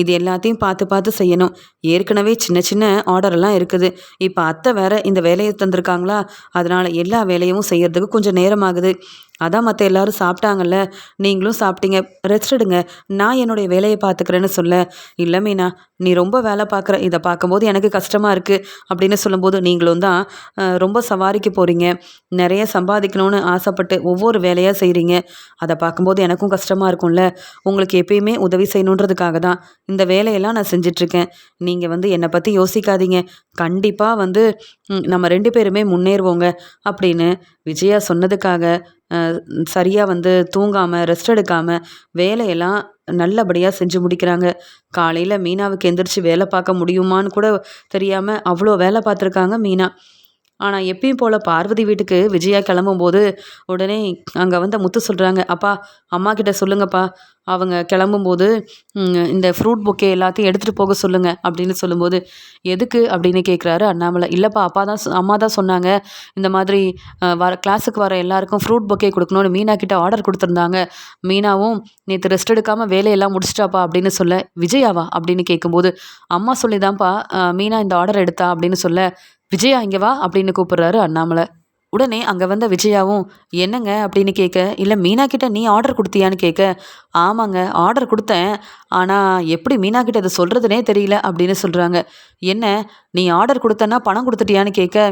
இது எல்லாத்தையும் பார்த்து பார்த்து செய்யணும். ஏற்கனவே சின்ன சின்ன ஆர்டரெல்லாம் இருக்குது. இப்போ அத்தை வேற இந்த வேலையை தந்திருக்காங்களா, அதனால் எல்லா வேலையும் செய்யறதுக்கு கொஞ்சம் நேரம் ஆகுது. அதான் மற்ற எல்லாரும் சாப்பிட்டாங்கல்ல, நீங்களும் சாப்பிட்டீங்க, ரெஸ்ட் எடுங்க, நான் என்னுடைய வேலையை பார்த்துக்கிறேன்னு சொல்ல, இல்லை மீனா நீ ரொம்ப வேலை பார்க்குற, இதை பார்க்கும்போது எனக்கு கஷ்டமாக இருக்குது அப்படின்னு சொல்லும்போது, நீங்களும் தான் ரொம்ப சவாரிக்கு போகிறீங்க, நிறைய சம்பாதிக்கணும்னு ஆசைப்பட்டு ஒவ்வொரு வேலையாக செய்கிறீங்க, அதை பார்க்கும்போது எனக்கும் கஷ்டமாக இருக்கும்ல. உங்களுக்கு எப்பயுமே உதவி செய்யணுன்றதுக்காக தான் இந்த வேலையெல்லாம் நான் செஞ்சிட்ருக்கேன். நீங்கள் வந்து என்னை பற்றி யோசிக்காதீங்க, கண்டிப்பாக வந்து நம்ம 2 பேருமே முன்னேறுவோங்க அப்படின்னு விஜயா சொன்னதுக்காக சரியாக வந்து தூங்காமல் ரெஸ்ட் எடுக்காமல் வேலையெல்லாம் நல்லபடியாக செஞ்சு முடிக்கிறாங்க. காலையில் மீனாவுக்கு எந்திரிச்சு வேலை பார்க்க முடியுமான்னு கூட தெரியாமல் அவ்வளோ வேலை பார்த்துருக்காங்க மீனா. ஆனால் எப்பயும் போல் பார்வதி வீட்டுக்கு விஜயா கிளம்பும்போது உடனே அங்கே வந்து முத்து சொல்கிறாங்க, அப்பா அம்மா கிட்ட சொல்லுங்கப்பா, அவங்க கிளம்பும்போது இந்த ஃப்ரூட் பொக்கே எல்லாத்தையும் எடுத்துகிட்டு போக சொல்லுங்கள் அப்படின்னு சொல்லும்போது, எதுக்கு அப்படின்னு கேட்குறாரு அண்ணாமலை. இல்லைப்பா அம்மா தான் சொன்னாங்க, இந்த மாதிரி கிளாஸுக்கு வர எல்லாருக்கும் ஃப்ரூட் பொக்கே கொடுக்கணும்னு மீனா கிட்ட ஆர்டர் கொடுத்துருந்தாங்க. மீனாவும் நேற்று ரெஸ்ட் எடுக்காமல் வேலையெல்லாம் முடிச்சிட்டாப்பா அப்படின்னு சொல்ல, விஜயாவா அப்படின்னு கேட்கும்போது, அம்மா சொல்லி தான்ப்பா மீனா இந்த ஆர்டர் எடுத்தா அப்படின்னு சொல்ல, விஜயா இங்கே வா அப்படின்னு கூப்பிடுறாரு அண்ணாமலை. உடனே அங்கே வந்த விஜயாவும் என்னங்க அப்படின்னு கேட்க, இல்லை மீனா கிட்ட நீ ஆர்டர் கொடுத்தியான்னு கேட்க, ஆமாங்க ஆர்டர் கொடுத்தேன், ஆனால் எப்படி மீனா கிட்ட அதை சொல்கிறதுனே தெரியல அப்படின்னு சொல்கிறாங்க. என்ன நீ ஆர்டர் கொடுத்தன்னா பணம் கொடுத்துட்டியான்னு கேட்க,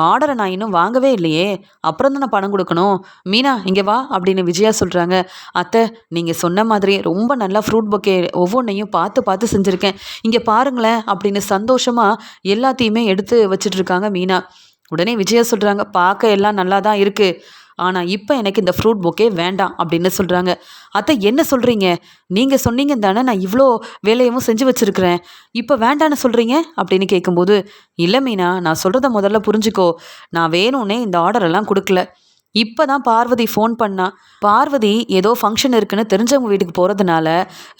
ஆர்டரை நான் இன்னும் வாங்கவே இல்லையே, அப்புறம் தான் நான் பணம் கொடுக்கணும், மீனா இங்கே வா அப்படின்னு விஜயா சொல்கிறாங்க. அத்தை நீங்கள் சொன்ன மாதிரி ரொம்ப நல்லா ஃப்ரூட் பொக்கே ஒவ்வொன்றையும் பார்த்து பார்த்து செஞ்சுருக்கேன், இங்கே பாருங்களேன் அப்படின்னு சந்தோஷமாக எல்லாத்தையுமே எடுத்து வச்சிட்ருக்காங்க மீனா. உடனே விஜயா சொல்கிறாங்க, பார்க்க எல்லாம் நல்லா தான் இருக்குது, ஆனால் இப்போ எனக்கு இந்த ஃப்ரூட் பொக்கே வேண்டாம் அப்படின்னு சொல்கிறாங்க. அத்தை என்ன சொல்கிறீங்க? நீங்கள் சொன்னீங்க தானே நான் இவ்வளோ வேலையவும் செஞ்சு வச்சுருக்கிறேன், இப்போ வேண்டான்னு சொல்கிறீங்க அப்படின்னு கேட்கும்போது, இல்லை மீனா, நான் சொல்கிறத முதல்ல புரிஞ்சுக்கோ. நான் வேணும்னே இந்த ஆர்டரெல்லாம் கொடுக்கல. இப்போ தான் பார்வதி ஃபோன் பண்ணா. பார்வதி ஏதோ ஃபங்க்ஷன் இருக்குன்னு தெரிஞ்சவங்க வீட்டுக்கு போகிறதுனால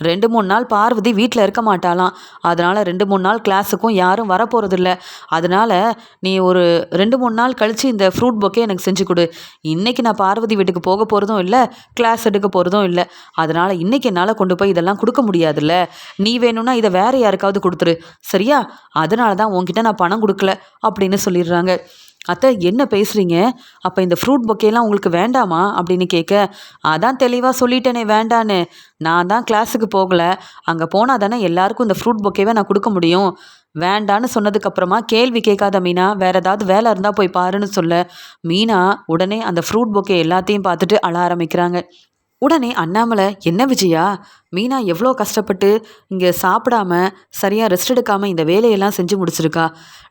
2-3 நாள் பார்வதி வீட்டில் இருக்க மாட்டாளாம். அதனால் 2-3 நாள் கிளாஸுக்கும் யாரும் வரப்போகிறதில்ல. அதனால் நீ ஒரு 2-3 நாள் கழித்து இந்த ஃப்ரூட் பொக்கே எனக்கு செஞ்சு கொடு. இன்றைக்கி நான் பார்வதி வீட்டுக்கு போக போகிறதும் இல்லை, கிளாஸ் எடுக்க போகிறதும் இல்லை. அதனால் இன்றைக்கி என்னால் கொண்டு போய் இதெல்லாம் கொடுக்க முடியாதுல்ல. நீ வேணும்னா இதை வேறு யாருக்காவது கொடுத்துரு, சரியா? அதனால தான் உன்கிட்ட நான் பணம் கொடுக்கல அப்படின்னு சொல்லிடுறாங்க. அத்தை என்ன பேசுகிறீங்க? அப்போ இந்த ஃப்ரூட் பொக்கேலாம் உங்களுக்கு வேண்டாமா அப்படின்னு கேட்க, அதான் தெளிவாக சொல்லிட்டேனே வேண்டான்னு. நான் தான் கிளாஸுக்கு போகலை, அங்கே போனால் தானே எல்லாருக்கும் இந்த ஃப்ரூட் பொக்கேவை நான் கொடுக்க முடியும். வேண்டான்னு சொன்னதுக்கப்புறமா கேள்வி கேட்காத மீனா, வேறு ஏதாவது வேலை இருந்தால் போய் பாருன்னு சொல்ல, மீனா உடனே அந்த ஃப்ரூட் பொக்கே எல்லாத்தையும் பார்த்துட்டு அழ ஆரம்பிக்கிறாங்க. உடனே அண்ணாமலை, என்ன விஜயா, மீனா எவ்வளோ கஷ்டப்பட்டு இங்கே சாப்பிடாம சரியாக ரெஸ்ட் எடுக்காமல் இந்த வேலையெல்லாம் செஞ்சு முடிச்சிருக்கா.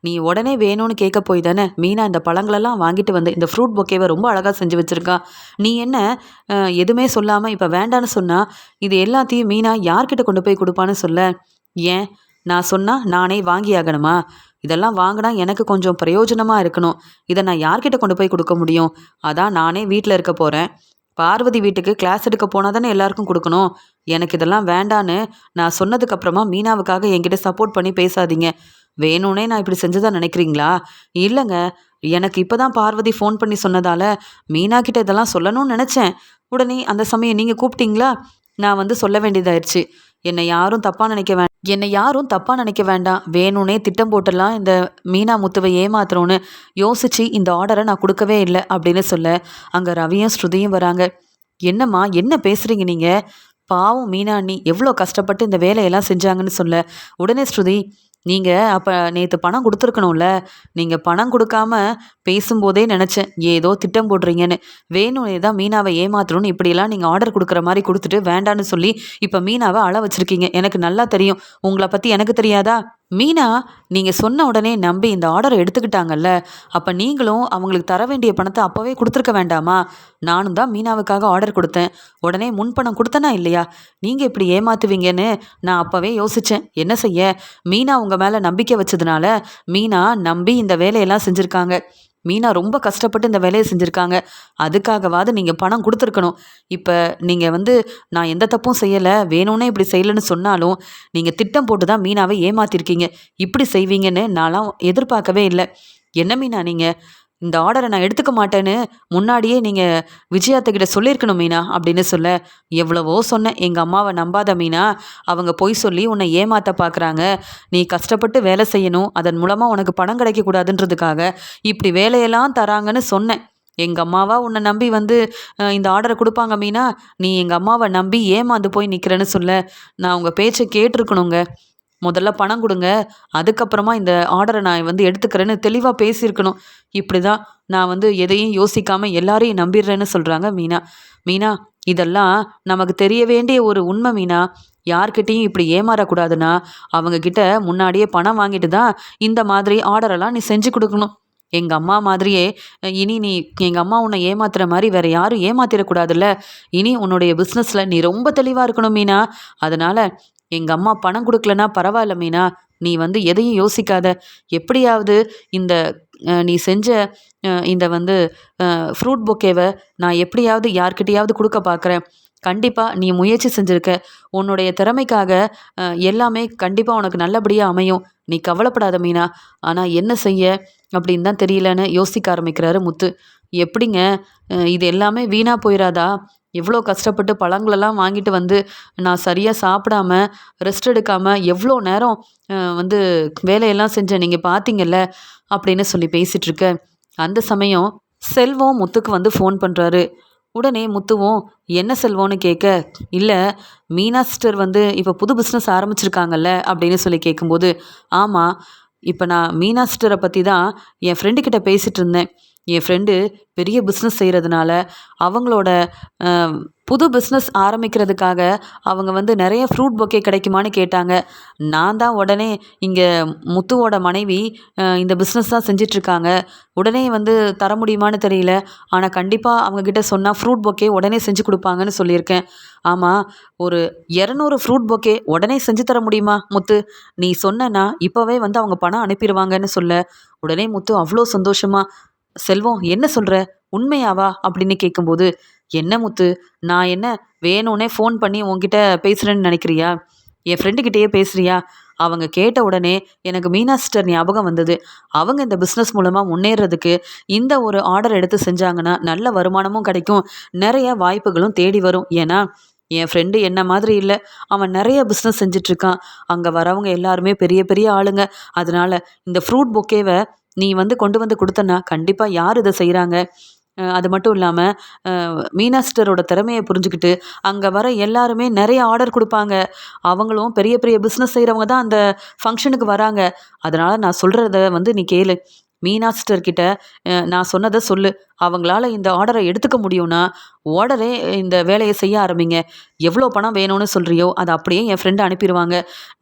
நீ உடனே வேணும்னு கேட்க போய் தானே மீனா இந்த பழங்களெல்லாம் வாங்கிட்டு வந்து இந்த ஃப்ரூட் பொக்கேவை ரொம்ப அழகாக செஞ்சு வச்சுருக்கா. நீ என்ன எதுவுமே சொல்லாமல் இப்போ வேண்டான்னு சொன்னால் இது எல்லாத்தையும் மீனா யார்கிட்ட கொண்டு போய் கொடுப்பான்னு சொல்ல. ஏன் நான் சொன்னால் நானே வாங்கி ஆகணுமா? இதெல்லாம் வாங்கினா எனக்கு கொஞ்சம் பிரயோஜனமாக இருக்கணும். இதை நான் யார்கிட்ட கொண்டு போய் கொடுக்க முடியும்? அதான் நானே வீட்டில் இருக்க போகிறேன். பார்வதி வீட்டுக்கு கிளாஸ் எடுக்க போனால் தானே எல்லாருக்கும் கொடுக்கணும். எனக்கு இதெல்லாம் வேண்டான்னு நான் சொன்னதுக்கப்புறமா மீனாவுக்காக என்கிட்ட சப்போர்ட் பண்ணி பேசாதீங்க. வேணும்னே நான் இப்படி செஞ்சுதான் நினைக்கிறீங்களா? இல்லைங்க, எனக்கு இப்போ தான் பார்வதி ஃபோன் பண்ணி சொன்னதால் மீனா கிட்ட இதெல்லாம் சொல்லணும்னு நினச்சேன். உடனே அந்த சமயம் நீங்கள் கூப்பிட்டீங்களா, நான் வந்து சொல்ல வேண்டியதாயிடுச்சு. என்னை யாரும் தப்பாக நினைக்க வேண்டாம். வேணும்னே திட்டம் போட்டெல்லாம் இந்த மீனா முத்துவை ஏமாத்துறோன்னு யோசித்து இந்த ஆர்டரை நான் கொடுக்கவே இல்லை அப்படின்னு சொல்ல, அங்கே ரவியும் ஸ்ருதியும் வராங்க. என்னம்மா என்ன பேசுகிறீங்க நீங்கள்? பாவம் மீனா அண்ணி எவ்வளோ கஷ்டப்பட்டு இந்த வேலையெல்லாம் செஞ்சாங்கன்னு சொல்ல, உடனே ஸ்ருதி, நீங்கள் அப்போ நேற்று பணம் கொடுத்துருக்கணும்ல. நீங்கள் பணம் கொடுக்காம பேசும்போதே நினச்சேன் ஏதோ திட்டம் போடுறீங்கன்னு. வேணும்னே தான் மீனாவை ஏமாத்தணும்னு இப்படியெல்லாம் நீங்கள் ஆர்டர் கொடுக்குற மாதிரி கொடுத்துட்டு வேண்டான்னு சொல்லி இப்போ மீனாவை அழ வச்சுருக்கீங்க. எனக்கு நல்லா தெரியும். உங்களை பற்றி எனக்கு தெரியாதா? மீனா நீங்கள் சொன்ன உடனே நம்பி இந்த ஆர்டரை எடுத்துக்கிட்டாங்கல்ல, அப்போ நீங்களும் அவங்களுக்கு தர வேண்டிய பணத்தை அப்போவே கொடுத்துருக்க வேண்டாமா? நானும் தான் மீனாவுக்காக ஆர்டர் கொடுத்தேன். உடனே முன்பணம் கொடுத்தனா இல்லையா? நீங்கள் இப்படி ஏமாத்துவீங்கன்னு நான் அப்போவே யோசித்தேன். என்ன செய்ய, மீனா உங்கள் மேலே நம்பிக்கை வச்சதுனால மீனா நம்பி இந்த வேலையெல்லாம் செஞ்சுருக்காங்க. மீனா ரொம்ப கஷ்டப்பட்டு இந்த வேலையை செஞ்சுருக்காங்க. அதுக்காகவாது நீங்கள் பணம் கொடுத்துருக்கணும். இப்போ நீங்கள் வந்து நான் எந்த தப்பும் செய்யலை, வேணும்னே இப்படி செய்யலைன்னு சொன்னாலும் நீங்கள் திட்டம் போட்டு தான் மீனாவை ஏமாத்திருக்கீங்க. இப்படி செய்வீங்கன்னு நான்லாம் எதிர்பார்க்கவே இல்லை. என்ன மீனா நீங்கள் இந்த ஆர்டரை நான் எடுத்துக்க மாட்டேன்னு முன்னாடியே நீங்கள் விஜயாத்தக்கிட்ட சொல்லியிருக்கணும் மீனா அப்படின்னு சொல்ல, எவ்வளவோ சொன்னேன் எங்கள் அம்மாவை நம்பாத மீனா, அவங்க பொய் சொல்லி உன்னை ஏமாற்ற பார்க்குறாங்க. நீ கஷ்டப்பட்டு வேலை செய்யணும், அதன் மூலமாக உனக்கு பணம் கிடைக்கக்கூடாதுன்றதுக்காக இப்படி வேலையெல்லாம் தராங்கன்னு சொன்னேன். எங்கள் அம்மாவா உன்னை நம்பி வந்து இந்த ஆர்டரை கொடுப்பாங்க மீனா? நீ எங்கள் அம்மாவை நம்பி ஏமாந்து போய் நிற்கிறேன்னு சொல்ல, நான் உங்கள் பேச்சை கேட்டிருக்கணுங்க. முதல்ல பணம் கொடுங்க, அதுக்கப்புறமா இந்த ஆர்டரை நான் வந்து எடுத்துக்கிறேன்னு தெளிவாக பேசியிருக்கணும். இப்படி தான் நான் வந்து எதையும் யோசிக்காமல் எல்லாரையும் நம்பிடுறேன்னு சொல்கிறாங்க மீனா. மீனா இதெல்லாம் நமக்கு தெரிய வேண்டிய ஒரு உண்மை மீனா. யார்கிட்டையும் இப்படி ஏமாறக்கூடாதுன்னா அவங்கக்கிட்ட முன்னாடியே பணம் வாங்கிட்டு தான் இந்த மாதிரி ஆர்டரெல்லாம் நீ செஞ்சு கொடுக்கணும். எங்கள் அம்மா மாதிரியே இனி நீ எங்கள் அம்மா உன்னை ஏமாத்துற மாதிரி வேறு யாரும் ஏமாத்திடக்கூடாதுல்ல. இனி உன்னுடைய பிஸ்னஸில் நீ ரொம்ப தெளிவாக இருக்கணும் மீனா. அதனால் எங்கள் அம்மா பணம் கொடுக்கலனா பரவாயில்ல மீனா, நீ வந்து எதையும் யோசிக்காத. எப்படியாவது இந்த நீ செஞ்ச இந்த வந்து ஃப்ரூட் பொக்கேவை நான் எப்படியாவது யார்கிட்டையாவது கொடுக்க பார்க்குறேன். கண்டிப்பாக நீ முயற்சி செஞ்சுருக்க. உன்னுடைய திறமைக்காக எல்லாமே கண்டிப்பாக உனக்கு நல்லபடியாக அமையும். நீ கவலைப்படாத மீனா. ஆனால் என்ன செய்ய அப்படின்னு தான் தெரியலன்னு யோசிக்க ஆரம்பிக்கிறாரு முத்து. எப்படிங்க இது எல்லாமே வீணாக போயிடாதா? எவ்வளோ கஷ்டப்பட்டு பழங்களெல்லாம் வாங்கிட்டு வந்து நான் சரியாக சாப்பிடாம ரெஸ்ட் எடுக்காமல் எவ்வளோ நேரம் வந்து வேலையெல்லாம் செஞ்சேன், நீங்கள் பார்த்தீங்கல்ல அப்படின்னு சொல்லி பேசிகிட்ருக்க அந்த சமயம் செல்வம் முத்துக்கு வந்து ஃபோன் பண்ணுறாரு. உடனே முத்துவும் என்ன செல்வம்னு கேட்க, இல்லை மீனா சிஸ்டர் வந்து இப்போ புது பிஸ்னஸ் ஆரம்பிச்சிருக்காங்கல்ல அப்படின்னு சொல்லி கேட்கும்போது, ஆமாம், இப்போ நான் மீனா சிஸ்டரை பற்றி தான் என் ஃப்ரெண்டுக்கிட்ட பேசிகிட்டு இருந்தேன். என் ஃப்ரெண்டு பெரிய பிஸ்னஸ் செய்கிறதுனால அவங்களோட புது பிஸ்னஸ் ஆரம்பிக்கிறதுக்காக அவங்க வந்து நிறைய ஃப்ரூட் பொக்கே கிடைக்குமான்னு கேட்டாங்க. நான் தான் உடனே இங்கே முத்துவோட மனைவி இந்த பிஸ்னஸ் தான் செஞ்சிட்ருக்காங்க. உடனே வந்து தர முடியுமான்னு தெரியல. ஆனால் கண்டிப்பாக அவங்கக்கிட்ட சொன்னால் ஃப்ரூட் பொக்கே உடனே செஞ்சு கொடுப்பாங்கன்னு சொல்லியிருக்கேன். ஆமாம், ஒரு 200 ஃப்ரூட் பொக்கே உடனே செஞ்சு தர முடியுமா முத்து? நீ சொன்னனா இப்போவே வந்து அவங்க பணம் அனுப்பிடுவாங்கன்னு சொல்ல, உடனே முத்து அவ்வளோ சந்தோஷமா, செல்வம் என்ன சொல்கிற, உண்மையாவா அப்படின்னு கேட்கும்போது, என்ன முத்து, நான் என்ன வேணும்னே ஃபோன் பண்ணி உன்கிட்ட பேசுகிறேன்னு நினைக்கிறியா? என் ஃப்ரெண்டுக்கிட்டேயே பேசுறியா? அவங்க கேட்ட உடனே எனக்கு மீனா சிஸ்டர் ஞாபகம் வந்தது. அவங்க இந்த பிஸ்னஸ் மூலமாக முன்னேறதுக்கு இந்த ஒரு ஆர்டர் எடுத்து செஞ்சாங்கன்னா நல்ல வருமானமும் கிடைக்கும், நிறைய வாய்ப்புகளும் தேடி வரும். ஏன்னா என் ஃப்ரெண்டு என்ன மாதிரி இல்லை, அவன் நிறைய பிஸ்னஸ் செஞ்சிட்ருக்கான். அங்கே வரவங்க எல்லாருமே பெரிய பெரிய ஆளுங்க. அதனால இந்த ஃப்ரூட் பொக்கேவை நீ வந்து கொண்டு வந்து கொடுத்தனா கண்டிப்பாக யார் இதை செய்கிறாங்க. அது மட்டும் இல்லாமல் மீனா சிஸ்டரோட திறமையை புரிஞ்சுக்கிட்டு அங்கே வர எல்லாருமே நிறைய ஆர்டர் கொடுப்பாங்க. அவங்களும் பெரிய பெரிய பிஸ்னஸ் செய்கிறவங்க தான் அந்த ஃபங்க்ஷனுக்கு வராங்க. அதனால் நான் சொல்கிறத வந்து நீ கேளு. மீனா சிஸ்டர் கிட்ட நான் சொன்னதை சொல்லு. அவங்களால இந்த ஆர்டரை எடுத்துக்க முடியும்னா உடனே இந்த வேலையை செய்ய ஆரம்பிங்க. எவ்வளோ பணம் வேணும்னு சொல்கிறியோ அதை அப்படியே என் ஃப்ரெண்டு அனுப்பிடுவாங்க.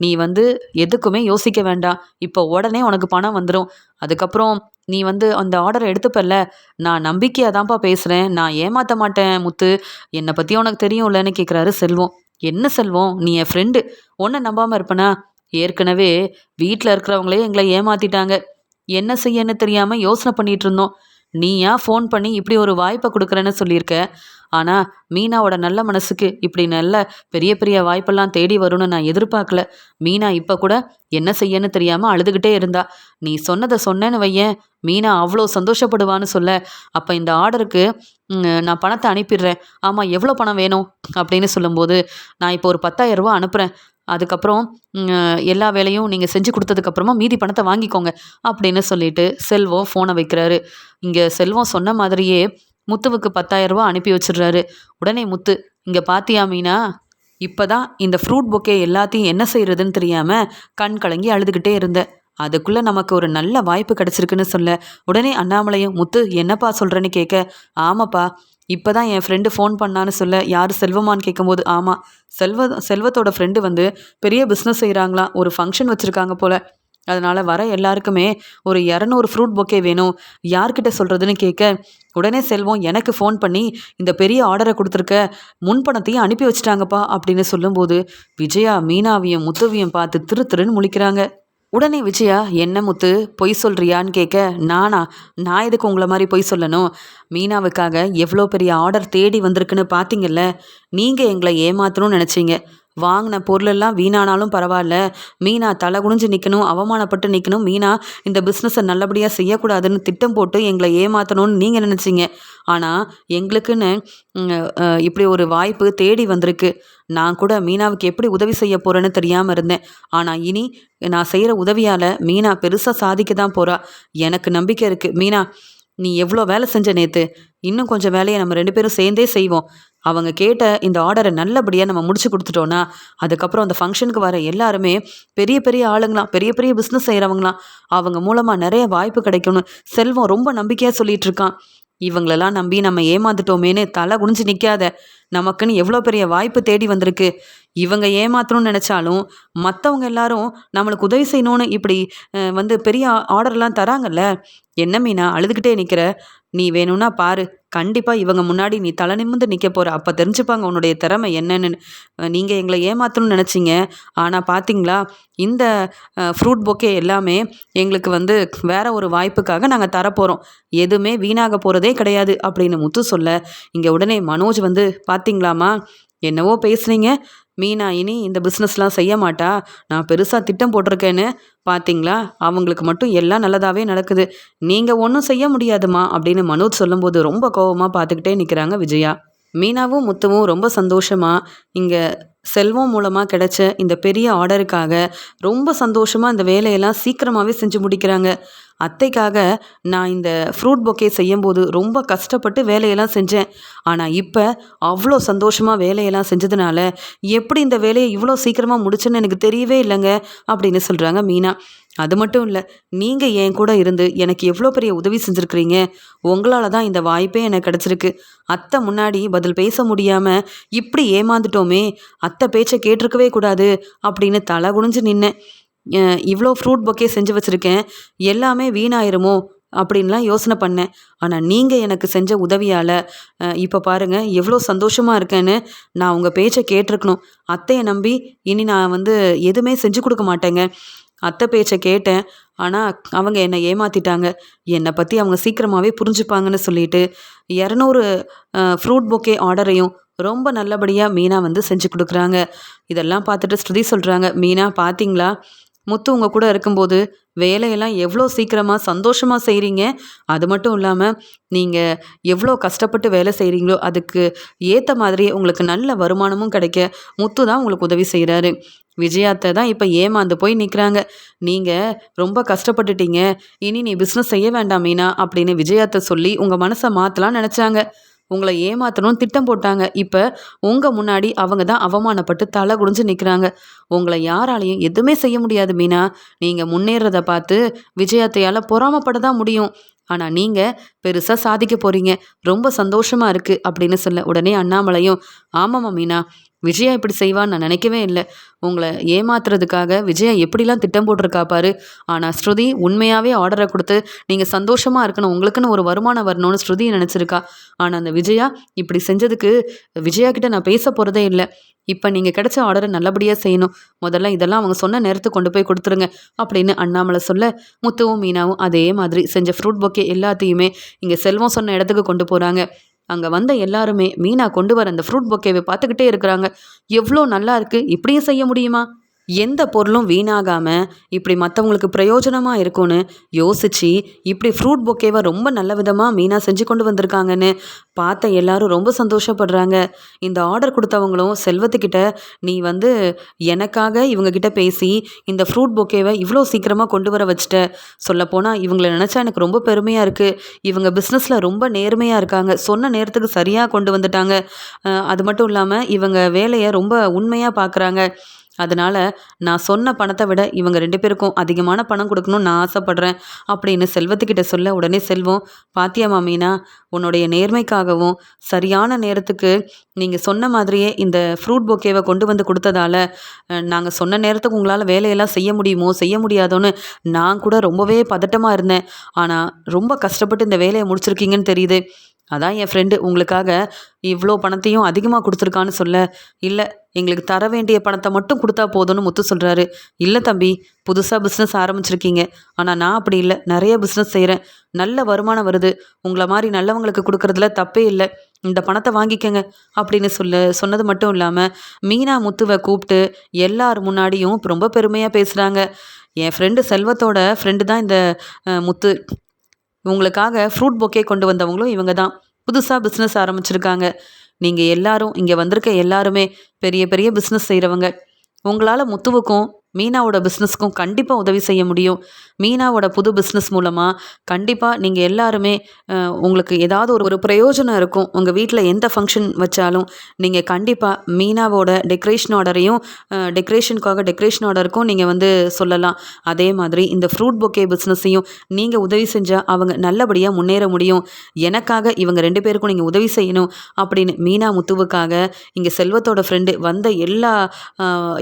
நீ வந்து எதுக்குமே யோசிக்க வேண்டாம். இப்போ உடனே உனக்கு பணம் வந்துடும். அதுக்கப்புறம் நீ வந்து அந்த ஆர்டரை எடுத்துப்பல்ல. நான் நம்பிக்கையாக தான்ப்பா பேசுகிறேன், நான் ஏமாற்ற மாட்டேன் முத்து. என்னை பற்றி உனக்கு தெரியும்லன்னு கேட்குறாரு செல்வம். என்ன செல்வம், நீ என் ஃப்ரெண்டு, உன்னை நம்பாமல் இருப்பேனா? ஏற்கனவே வீட்டில் இருக்கிறவங்களே எங்களை ஏமாற்றிட்டாங்க. என்ன செய்யன்னு தெரியாமல் யோசனை பண்ணிகிட்டு இருந்தோம். நீயா ஃபோன் பண்ணி இப்படி ஒரு வாய்ப்பை கொடுக்குறேன்னு சொல்லியிருக்க. ஆனால் மீனாவோட நல்ல மனசுக்கு இப்படி நல்ல பெரிய பெரிய வாய்ப்பெல்லாம் தேடி வரும்னு நான் எதிர்பார்க்கல. மீனா இப்போ கூட என்ன செய்யன்னு தெரியாமல் அழுதுகிட்டே இருந்தா. நீ சொன்னதை சொன்னேன்னு வையேன், மீனா அவ்வளோ சந்தோஷப்படுவான்னு சொல்ல. அப்போ இந்த ஆர்டருக்கு நான் பணத்தை அனுப்பிடுறேன். ஆமாம், எவ்வளோ பணம் வேணும் அப்படின்னு சொல்லும்போது, நான் இப்போ ஒரு 10,000 ரூபா அனுப்புகிறேன். அதுக்கப்புறம் எல்லா வேலையும் நீங்கள் செஞ்சு கொடுத்ததுக்கப்புறமா மீதி பணத்தை வாங்கிக்கோங்க அப்படின்னு சொல்லிட்டு செல்வம் ஃபோனை வைக்கிறாரு. இங்கே செல்வம் சொன்ன மாதிரியே முத்துவுக்கு 10,000 ரூபா அனுப்பி வச்சிடுறாரு. உடனே முத்து, இங்கே பாத்தியா மீனா, இப்போ தான் இந்த ஃப்ரூட் பொக்கே எல்லாத்தையும் என்ன செய்கிறதுன்னு தெரியாமல் கண் கலங்கி அழுதுகிட்டே இருந்தேன். அதுக்குள்ளே நமக்கு ஒரு நல்ல வாய்ப்பு கிடச்சிருக்குன்னு சொல்ல, உடனே அண்ணாமலையும் முத்து என்னப்பா சொல்கிறேன்னு கேட்க, ஆமாப்பா இப்போ தான் என் ஃப்ரெண்டு ஃபோன் பண்ணான்னு சொல்ல, யார் செல்வமான்னு கேட்கும்போது, ஆமாம் செல்வத்தோட ஃப்ரெண்டு வந்து பெரிய பிஸ்னஸ் செய்கிறாங்களாம், ஒரு ஃபங்க்ஷன் வச்சுருக்காங்க போல். அதனால் வர எல்லாருக்குமே ஒரு 200 ஃப்ரூட் பொக்கே வேணும், யார்கிட்ட சொல்கிறதுன்னு கேட்க, உடனே செல்வம் எனக்கு ஃபோன் பண்ணி இந்த பெரிய ஆர்டரை கொடுத்துருக்க, முன்பணத்தையும் அனுப்பி வச்சுட்டாங்கப்பா அப்படின்னு சொல்லும்போது விஜயா மீனாவையும் முத்துவையும் பார்த்து திரு திருன்னு முழிக்கிறாங்க. உடனே விஜயா, என்ன முத்து பொய் சொல்கிறியான்னு கேட்க, நான் எதுக்கு உங்களை மாதிரி பொய் சொல்லணும்? மீனாவுக்காக எவ்வளோ பெரிய ஆர்டர் தேடி வந்திருக்குன்னு பார்த்தீங்கல்ல. நீங்கள் எங்களை ஏமாற்றணும்னு நினச்சிங்க. வாங்கின பொருளெல்லாம் வீணானாலும் பரவாயில்ல, மீனா தலை குனிஞ்சு நிற்கணும், அவமானப்பட்டு நிற்கணும், மீனா இந்த பிஸ்னஸை நல்லபடியாக செய்யக்கூடாதுன்னு திட்டம் போட்டு எங்களை ஏமாற்றணும்னு நீங்கள் நினச்சிங்க. ஆனால் எங்களுக்குன்னு இப்படி ஒரு வாய்ப்பு தேடி வந்திருக்கு. நான் கூட மீனாவுக்கு எப்படி உதவி செய்ய போகிறேன்னு தெரியாமல் இருந்தேன். ஆனால் இனி நான் செய்கிற உதவியால் மீனா பெருசாக சாதிக்க தான் போகிறா. எனக்கு நம்பிக்கை இருக்குது. மீனா, நீ எவ்வளோ வேலை செஞ்ச நேற்று, இன்னும் கொஞ்சம் வேலையை நம்ம 2 பேரும் சேர்ந்தே செய்வோம். அவங்க கேட்ட இந்த ஆர்டரை நல்லபடியாக நம்ம முடிச்சு கொடுத்துட்டோன்னா, அதுக்கப்புறம் அந்த ஃபங்க்ஷனுக்கு வர எல்லாருமே பெரிய பெரிய ஆளுங்களாம், பெரிய பெரிய பிஸ்னஸ் செய்கிறவங்களாம். அவங்க மூலமாக நிறைய வாய்ப்பு கிடைக்கும்னு செல்வம் ரொம்ப நம்பிக்கையாக சொல்லிகிட்டு இருக்கான். இவங்களெல்லாம் நம்பி நம்ம ஏமாந்துட்டோமேன்னு தலை குனிஞ்சு நிற்காத. நமக்குன்னு எவ்வளோ பெரிய வாய்ப்பு தேடி வந்திருக்கு. இவங்க ஏமாத்தணும்னு நினச்சாலும் மற்றவங்க எல்லாரும் நம்மளுக்கு உதவி செய்யணும்னு இப்படி வந்து பெரிய ஆர்டர்லாம் தராங்கல்ல. என்ன மீனா அழுதுகிட்டே நிற்கிற? நீ வேணும்னா பாரு, கண்டிப்பாக இவங்க முன்னாடி நீ தலை நிமிர்ந்து நிற்க போகிற. அப்போ தெரிஞ்சுப்பாங்க உன்னுடைய திறமை என்னன்னு. நீங்கள் எங்களை ஏமாற்றணும்னு நினச்சிங்க, ஆனால் பார்த்தீங்களா இந்த ஃப்ரூட் பொக்கே எல்லாமே எங்களுக்கு வந்து வேற ஒரு வாய்ப்புக்காக நாங்கள் தரப்போகிறோம். எதுவுமே வீணாக போகிறதே கிடையாது அப்படின்னு முத்து சொல்ல, இங்கே உடனே மனோஜ் வந்து, பார்த்தீங்களாமா என்னவோ பேசுனீங்க, மீனா இனி இந்த பிஸ்னஸ்லாம் செய்ய மாட்டா, நான் பெருசாக திட்டம் போட்டிருக்கேன்னு பார்த்தீங்களா, அவங்களுக்கு மட்டும் எல்லாம் நல்லதாகவே நடக்குது, நீங்கள் ஒன்றும் செய்ய முடியாதுமா அப்படின்னு மனோஜ் சொல்லும்போது ரொம்ப கோபமாக பார்த்துக்கிட்டே நிற்கிறாங்க விஜயா. மீனாவும் முத்துவும் ரொம்ப சந்தோஷமாக இங்கே செல்வம் மூலமாக கிடைச்ச இந்த பெரிய ஆர்டருக்காக ரொம்ப சந்தோஷமாக இந்த வேலையெல்லாம் சீக்கிரமாகவே செஞ்சு முடிக்கிறாங்க. அத்தைக்காக நான் இந்த ஃப்ரூட் பொக்கே செய்யும்போது ரொம்ப கஷ்டப்பட்டு வேலையெல்லாம் செஞ்சேன். ஆனால் இப்போ அவ்வளோ சந்தோஷமாக வேலையெல்லாம் செஞ்சதுனால எப்படி இந்த வேலையை இவ்வளோ சீக்கிரமாக முடிச்சேன்னு எனக்கு தெரியவே இல்லைங்க அப்படின்னு சொல்கிறாங்க மீனா. அது மட்டும் இல்லை, நீங்கள் என் கூட இருந்து எனக்கு எவ்வளோ பெரிய உதவி செஞ்சுருக்கிறீங்க. உங்களால் தான் இந்த வாய்ப்பே எனக்கு கிடச்சிருக்கு. அத்தை முன்னாடி பதில் பேச முடியாமல் இப்படி ஏமாந்துட்டோமே, அத்தை பேச்சை கேட்டிருக்கவே கூடாது அப்படின்னு தலை குனிஞ்சு நின்னேன். இவ்வளோ ஃப்ரூட் பொக்கே செஞ்சு வச்சுருக்கேன், எல்லாமே வீணாயிருமோ அப்படின்லாம் யோசனை பண்ணேன். ஆனால் நீங்கள் எனக்கு செஞ்ச உதவியால் இப்போ பாருங்கள் எவ்வளோ சந்தோஷமாக இருக்கேன்னு. நான் உங்கள் பேச்சை கேட்டிருக்கணும். அத்தையை நம்பி இனி நான் எதுவுமே செஞ்சு கொடுக்க மாட்டேங்க. அத்தை பேச்சை கேட்டேன், ஆனால் அவங்க என்னை ஏமாற்றிட்டாங்க. என்னை பற்றி அவங்க சீக்கிரமாகவே புரிஞ்சுப்பாங்கன்னு சொல்லிட்டு 200 ஃப்ரூட் பொக்கே ஆர்டரையும் ரொம்ப நல்லபடியாக மீனா செஞ்சு கொடுக்குறாங்க. இதெல்லாம் பார்த்துட்டு ஸ்ருதி சொல்கிறாங்க, மீனா பார்த்தீங்களா, முத்து உங்கள் கூட இருக்கும்போது வேலையெல்லாம் எவ்வளோ சீக்கிரமாக சந்தோஷமாக செய்கிறீங்க. அது மட்டும் இல்லாமல் நீங்கள் எவ்வளோ கஷ்டப்பட்டு வேலை செய்கிறீங்களோ அதுக்கு ஏற்ற மாதிரி உங்களுக்கு நல்ல வருமானமும் கிடைக்க முத்து தான் உங்களுக்கு உதவி செய்கிறாரு. விஜயாத்தை தான் இப்போ ஏமாந்து போய் நிற்கிறாங்க. நீங்கள் ரொம்ப கஷ்டப்பட்டுட்டீங்க, இனி நீ பிஸ்னஸ் செய்ய வேண்டாம் மீனா அப்படின்னு விஜயாத்தை சொல்லி உங்கள் மனசை மாற்றலாம்னு நினச்சாங்க. உங்களை ஏமாற்றணும்னு திட்டம் போட்டாங்க. இப்போ உங்கள் முன்னாடி அவங்க தான் அவமானப்பட்டு தலை குடிஞ்சு நிற்கிறாங்க. உங்களை யாராலையும் எதுவுமே செய்ய முடியாது மீனா. நீங்கள் முன்னேறதை பார்த்து விஜயாத்தையால் பொறாமப்பட தான் முடியும். ஆனால் நீங்கள் பெருசாக சாதிக்க போகிறீங்க, ரொம்ப சந்தோஷமாக இருக்குது அப்படின்னு சொல்ல உடனே அண்ணாமலையும், ஆமாம்மா மீனா, விஜயா இப்படி செய்வான்னு நான் நினைக்கவே இல்லை. உங்களை ஏமாத்துறதுக்காக விஜயா எப்படிலாம் திட்டம் போட்டிருக்கா பாரு. ஆனால் ஸ்ருதி உண்மையாகவே ஆர்டரை கொடுத்து நீங்கள் சந்தோஷமாக இருக்கணும், உங்களுக்குன்னு ஒரு வருமானம் வரணும்னு ஸ்ருதி நினச்சிருக்கா. ஆனால் அந்த விஜயா இப்படி செஞ்சதுக்கு விஜயா கிட்ட நான் பேச போகிறதே இல்லை. இப்போ நீங்கள் கிடைச்ச ஆர்டரை நல்லபடியாக செய்யணும். முதல்ல இதெல்லாம் அவங்க சொன்ன நேரத்துக்கு கொண்டு போய் கொடுத்துருங்க அப்படின்னு அண்ணாமலை சொல்ல, முத்துவும் மீனாவும் அதே மாதிரி செஞ்ச ஃப்ரூட் பொக்கே எல்லாத்தையுமே இங்கே செல்வம் சொன்ன இடத்துக்கு கொண்டு போகிறாங்க. அங்கே வந்த எல்லாருமே மீனா கொண்டு வர அந்த ஃப்ரூட் பொக்கேவை பார்த்துக்கிட்டே இருக்கிறாங்க. எவ்வளோ நல்லா இருக்குது, இப்படியும் செய்ய முடியுமா, எந்த பொருளும் வீணாகாமல் இப்படி மற்றவங்களுக்கு பிரயோஜனமாக இருக்கும்னு யோசித்து இப்படி ஃப்ரூட் பொக்கேவை ரொம்ப நல்ல விதமாக மீனா செஞ்சு கொண்டு வந்திருக்காங்கன்னு பார்த்த எல்லாரும் ரொம்ப சந்தோஷப்படுறாங்க. இந்த ஆர்டர் கொடுத்தவங்களும் செல்வத்துக்கிட்ட, நீ எனக்காக இவங்கக்கிட்ட பேசி இந்த ஃப்ரூட் பொக்கேவை இவ்வளோ சீக்கிரமாக கொண்டு வர வச்சுட்ட. சொல்லப்போனால் இவங்களை நினச்சா எனக்கு ரொம்ப பெருமையாக இருக்குது. இவங்க பிஸ்னஸில் ரொம்ப நேர்மையாக இருக்காங்க, சொன்ன நேரத்துக்கு சரியாக கொண்டு வந்துட்டாங்க. அது மட்டும் இல்லாமல் இவங்க வேலையை ரொம்ப உண்மையாக பார்க்குறாங்க. அதனால் நான் சொன்ன பணத்தை விட இவங்க 2 பேருக்கும் அதிகமான பணம் கொடுக்கணும்னு நான் ஆசைப்பட்றேன் அப்படின்னு செல்வத்துக்கிட்ட சொல்ல, உடனே செல்வம், பாத்தியாமா மீனா, உன்னுடைய நேர்மைக்காகவும் சரியான நேரத்துக்கு நீங்கள் சொன்ன மாதிரியே இந்த ஃப்ரூட் பொக்கேவை கொண்டு வந்து கொடுத்ததால நாங்கள் சொன்ன நேரத்துக்கு உங்களால் வேலையெல்லாம் செய்ய முடியுமோ செய்ய முடியாதோன்னு நான் கூட ரொம்பவே பதட்டமாக இருந்தேன். ஆனால் ரொம்ப கஷ்டப்பட்டு இந்த வேலையை முடிச்சிருக்கீங்கன்னு தெரியுது. அதான் என் ஃப்ரெண்டு உங்களுக்காக இவ்வளோ பணத்தையும் அதிகமாக கொடுத்துருக்கான்னு சொல்ல, இல்லை எங்களுக்கு தர வேண்டிய பணத்தை மட்டும் கொடுத்தா போதும்னு முத்து சொல்கிறாரு. இல்லை தம்பி, புதுசாக பிஸ்னஸ் ஆரம்பிச்சிருக்கீங்க, ஆனால் நான் அப்படி இல்லை, நிறைய பிஸ்னஸ் செய்கிறேன், நல்ல வருமானம் வருது, உங்களை மாதிரி நல்லவங்களுக்கு கொடுக்குறதுல தப்பே இல்லை, இந்த பணத்தை வாங்கிக்கங்க அப்படின்னு சொன்னது மட்டும் இல்லாமல் மீனா முத்துவை கூப்பிட்டு எல்லார் முன்னாடியும் ரொம்ப பெருமையாக பேசுகிறாங்க. என் ஃப்ரெண்டு செல்வத்தோட ஃப்ரெண்டு தான் இந்த முத்து. உங்களுக்காக ஃப்ரூட் பொக்கே கொண்டு வந்தவங்களும் இவங்க தான். புதுசாக பிஸ்னஸ் ஆரம்பிச்சிருக்காங்க. நீங்கள் எல்லாரும் இங்கே வந்திருக்க எல்லாருமே பெரிய பெரிய பிஸ்னஸ் செய்கிறவங்க. உங்களால் முத்துவுக்கும் மீனாவோட பிஸ்னஸ்க்கும் கண்டிப்பாக உதவி செய்ய முடியும். மீனாவோட புது பிஸ்னஸ் மூலமாக கண்டிப்பாக நீங்கள் எல்லாருமே உங்களுக்கு ஏதாவது ஒரு பிரயோஜனம் இருக்கும். உங்கள் வீட்டில் எந்த ஃபங்க்ஷன் வச்சாலும் நீங்கள் கண்டிப்பாக மீனாவோட டெக்கரேஷன் ஆர்டரையும் டெக்கரேஷன் ஆர்டருக்கும் நீங்கள் சொல்லலாம். அதே மாதிரி இந்த ஃப்ரூட் பொக்கே பிஸ்னஸையும் நீங்கள் உதவி செஞ்சால் அவங்க நல்லபடியாக முன்னேற முடியும். எனக்காக இவங்க 2 பேருக்கும் நீங்கள் உதவி செய்யணும் அப்படின்னு மீனா முத்துவுக்காக இங்கே செல்வத்தோட ஃப்ரெண்டு வந்த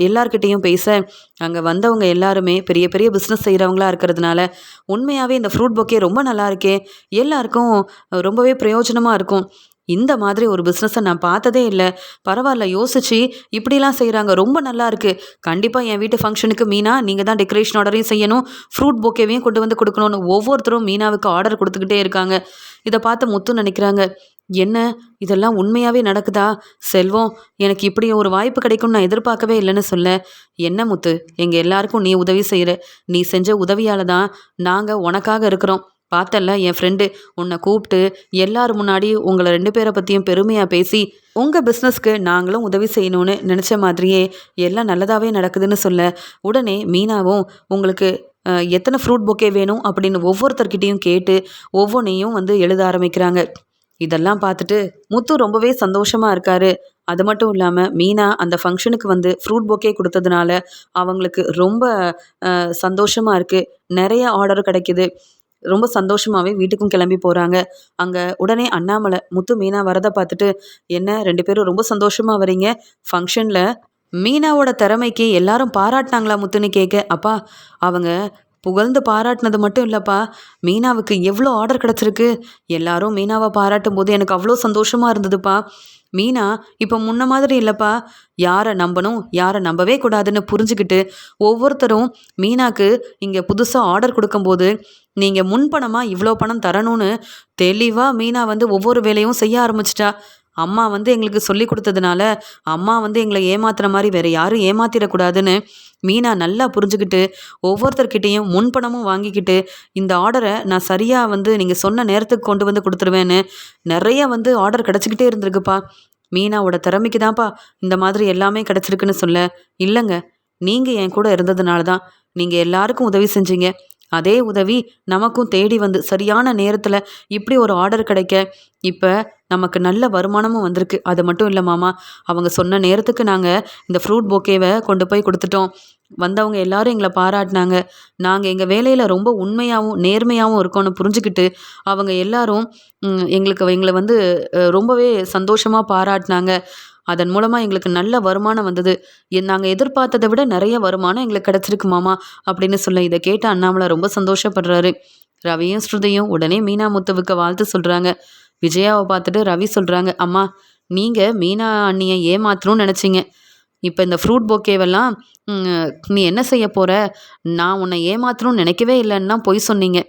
எல்லார்கிட்டேயும் பேச, அங்கே வந்தவங்க எல்லாருமே பெரிய பெரிய பிஸ்னஸ் செய்கிறவங்களா இருக்கிறதுனால உண்மையாகவே இந்த ஃப்ரூட் பொக்கே ரொம்ப நல்லா இருக்கே, எல்லாருக்கும் ரொம்பவே பிரயோஜனமாக இருக்கும். இந்த மாதிரி ஒரு பிஸ்னஸை நான் பார்த்ததே இல்லை, பரவாயில்ல, யோசிச்சு இப்படிலாம் செய்கிறாங்க, ரொம்ப நல்லா இருக்குது. கண்டிப்பாக என் வீட்டு ஃபங்க்ஷனுக்கு மீனா நீங்கள் தான் டெக்கரேஷன் ஆர்டரையும் செய்யணும், ஃப்ரூட் பொக்கேவையும் கொண்டு வந்து கொடுக்கணும்னு ஒவ்வொருத்தரும் மீனாவுக்கு ஆர்டர் கொடுத்துக்கிட்டே இருக்காங்க. இதை பார்த்து முத்து நினைக்கிறாங்க, என்ன இதெல்லாம் உண்மையாகவே நடக்குதா? செல்வம், எனக்கு இப்படி ஒரு வாய்ப்பு கிடைக்கும்னு நான் எதிர்பார்க்கவே இல்லைன்னு சொல்ல, என்ன முத்து, எங்கள் எல்லாருக்கும் நீ உதவி செய்கிற, நீ செஞ்ச உதவியால் தான் நாங்கள் உனக்காக இருக்கிறோம். பார்த்தல்ல, என் ஃப்ரெண்டு உன்னை கூப்பிட்டு எல்லாரும் முன்னாடி உங்களை 2 பேரை பற்றியும் பெருமையாக பேசி உங்கள் பிஸ்னஸ்க்கு நாங்களும் உதவி செய்யணும்னு நினச்ச மாதிரியே எல்லாம் நல்லதாகவே நடக்குதுன்னு சொல்ல, உடனே மீனாவும் உங்களுக்கு எத்தனை ஃப்ரூட் பொக்கே வேணும் அப்படின்னு ஒவ்வொருத்தர்கிட்டையும் கேட்டு ஒவ்வொன்றையும் வந்து எழுத ஆரம்பிக்கிறாங்க. இதெல்லாம் பார்த்துட்டு முத்து ரொம்பவே சந்தோஷமா இருக்காரு. அது மட்டும் இல்லாமல் மீனா அந்த ஃபங்க்ஷனுக்கு வந்து ஃப்ரூட் பொக்கே கொடுத்ததுனால அவங்களுக்கு ரொம்ப சந்தோஷமா இருக்கு. நிறைய ஆர்டர் கிடைக்குது. ரொம்ப சந்தோஷமாவே வீட்டுக்கும் கிளம்பி போறாங்க. அங்க உடனே அண்ணாமலை முத்து மீனா வரத பார்த்துட்டு, "என்ன 2 பேரும் ரொம்ப சந்தோஷமா வரீங்க? ஃபங்க்ஷன்ல மீனாவோட திறமைக்கு எல்லாரும் பாராட்டுனாங்களா முத்துன்னு?" கேட்க, "அப்பா அவங்க புகழ்ந்து பாராட்டுனது மட்டும் இல்லப்பா, மீனாவுக்கு எவ்வளோ ஆர்டர் கிடைச்சிருக்கு. எல்லாரும் மீனாவ பாராட்டும்போது எனக்கு அவ்வளோ சந்தோஷமா இருந்ததுப்பா. மீனா இப்போ முன்ன மாதிரி இல்லப்பா. யாரை நம்பணும், யாரை நம்பவே கூடாதுன்னு புரிஞ்சுக்கிட்டு ஒவ்வொருத்தரும் மீனாக்கு இங்கே புதுசாக ஆர்டர் கொடுக்கும்போது நீங்கள் முன்பணமா இவ்வளோ பணம் தரணும்னு தெளிவா மீனா வந்து ஒவ்வொரு வேலையும் செய்ய ஆரம்பிச்சிட்டா. அம்மா வந்து எங்களுக்கு சொல்லி கொடுத்ததுனால அம்மா வந்து எங்களை ஏமாத்துற மாதிரி வேற யாரும் ஏமாத்திடக்கூடாதுன்னு மீனா நல்லா புரிஞ்சுக்கிட்டு ஒவ்வொருத்தர்கிட்டையும் முன்பணமும் வாங்கிக்கிட்டு இந்த ஆர்டரை நான் சரியாக வந்து நீங்கள் சொன்ன நேரத்துக்கு கொண்டு வந்து கொடுத்துருவேன்னு நிறைய வந்து ஆர்டர் கிடச்சிக்கிட்டே இருந்திருக்குப்பா. மீனாவோட திறமைக்கு தான்ப்பா இந்த மாதிரி எல்லாமே கிடச்சிருக்குன்னு சொல்ல, இல்லைங்க, நீங்கள் என் கூட இருந்ததுனால தான். நீங்கள் எல்லாருக்கும் உதவி செஞ்சீங்க. அதே உதவி நமக்கும் தேடி வந்து சரியான நேரத்தில் இப்படி ஒரு ஆர்டர் கிடைக்க இப்போ நமக்கு நல்ல வருமானமும் வந்திருக்கு. அது மட்டும் இல்லை மாமா, அவங்க சொன்ன நேரத்துக்கு நாங்கள் இந்த ஃப்ரூட் பொக்கேவை கொண்டு போய் கொடுத்துட்டோம். வந்தவங்க எல்லாரும் எங்களை பாராட்டினாங்க. நாங்கள் எங்கள் வேலையில் ரொம்ப உண்மையாகவும் நேர்மையாகவும் இருக்கோன்னு புரிஞ்சுக்கிட்டு அவங்க எல்லாரும் எங்களை வந்து ரொம்பவே சந்தோஷமாக பாராட்டினாங்க. அதன் மூலமாக எங்களுக்கு நல்ல வருமானம் வந்தது. நாங்கள் எதிர்பார்த்ததை விட நிறைய வருமானம் எங்களுக்கு கிடச்சிருக்கு மாமா அப்படின்னு சொல்ல, இதை கேட்ட அண்ணாமலை ரொம்ப சந்தோஷப்படுறாரு. ரவியும் ஸ்ருதியும் உடனே மீனா முத்துவுக்கு வாழ்த்து சொல்கிறாங்க. விஜயாவை பார்த்துட்டு ரவி சொல்கிறாங்க, அம்மா நீங்கள் மீனா அண்ணியை ஏமாத்தணும்னு நினச்சிங்க. இப்போ இந்த ஃப்ரூட் பொக்கேவெல்லாம் நீ என்ன செய்ய போகிற? நான் உன்னை ஏமாத்தணும்னு நினைக்கவே இல்லைன்னா பொய் சொன்னீங்க.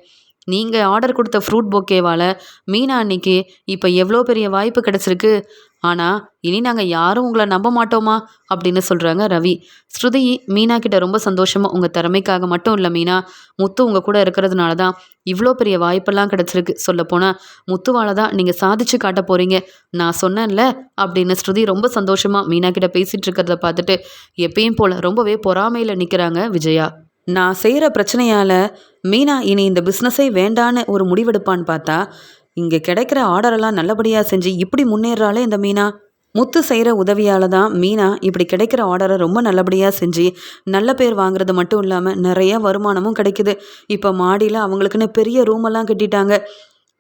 நீங்கள் ஆர்டர் கொடுத்த ஃப்ரூட் பொக்கேவால் மீனா அன்னைக்கு இப்போ எவ்வளோ பெரிய வாய்ப்பு கிடச்சிருக்கு. ஆனால் இனி நாங்கள் யாரும் உங்களை நம்ப மாட்டோமா அப்படின்னு சொல்கிறாங்க ரவி. ஸ்ருதி மீனா கிட்ட ரொம்ப சந்தோஷமாக, உங்கள் திறமைக்காக மட்டும் இல்லை மீனா, முத்து உங்கள் கூட இருக்கிறதுனால தான் இவ்வளோ பெரிய வாய்ப்பெல்லாம் கிடச்சிருக்கு. சொல்லப்போனால் முத்துவால் தான் நீங்கள் சாதிச்சு காட்ட போகிறீங்க, நான் சொன்னேன்ல அப்படின்னு ஸ்ருதி ரொம்ப சந்தோஷமாக மீனா கிட்ட பேசிகிட்டு இருக்கிறத பார்த்துட்டு எப்பயும் போல் ரொம்பவே பொறாமையில் நிற்கிறாங்க விஜயா. நான் செய்கிற பிரச்சனையால் மீனா இனி இந்த பிஸ்னஸே வேண்டான்னு ஒரு முடிவெடுப்பான்னு பார்த்தா, இங்கே கிடைக்கிற ஆர்டரெல்லாம் நல்லபடியாக செஞ்சு இப்படி முன்னேறாலே இந்த மீனா. முத்து செய்கிற உதவியால் தான் மீனா இப்படி கிடைக்கிற ஆர்டரை ரொம்ப நல்லபடியாக செஞ்சு நல்ல பேர் வாங்குறது மட்டும் இல்லாமல் நிறைய வருமானமும் கிடைக்குது. இப்போ மாடியில் அவங்களுக்குன்னு பெரிய ரூமெல்லாம் கட்டிட்டாங்க.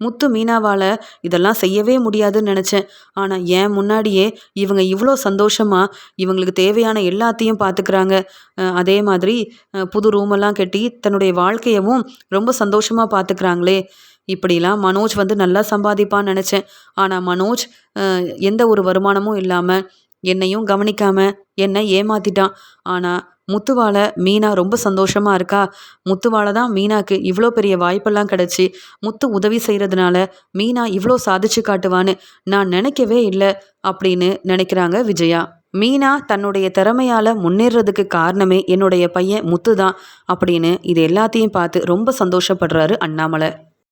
முத்து மீனாவால் இதெல்லாம் செய்யவே முடியாதுன்னு நினச்சேன். ஆனால் ஏன் முன்னாடியே இவங்க இவ்வளோ சந்தோஷமாக இவங்களுக்கு தேவையான எல்லாத்தையும் பார்த்துக்கிறாங்க. அதே மாதிரி புது ரூமெல்லாம் கட்டி தன்னுடைய வாழ்க்கையவும் ரொம்ப சந்தோஷமாக பார்த்துக்கிறாங்களே. இப்படிலாம் மனோஜ் வந்து நல்லா சம்பாதிப்பான்னு நினச்சேன். ஆனால் மனோஜ் எந்த ஒரு வருமானமும் இல்லாமல் என்னையும் கவனிக்காமல் என்னை ஏமாற்றிட்டான். ஆனால் முத்துவால் மீனா ரொம்ப சந்தோஷமாக இருக்கா. முத்துவால் தான் மீனாக்கு இவ்வளோ பெரிய வாய்ப்பெல்லாம் கிடச்சி முத்து உதவி செய்கிறதுனால மீனா இவ்வளோ சாதிச்சு காட்டுவான்னு நான் நினைக்கவே இல்லை அப்படின்னு நினைக்கிறாங்க விஜயா. மீனா தன்னுடைய திறமையால் முன்னேறதுக்கு காரணமே என்னுடைய பையன் முத்து தான் அப்படின்னு இது எல்லாத்தையும் பார்த்து ரொம்ப சந்தோஷப்படுறாரு அண்ணாமலை.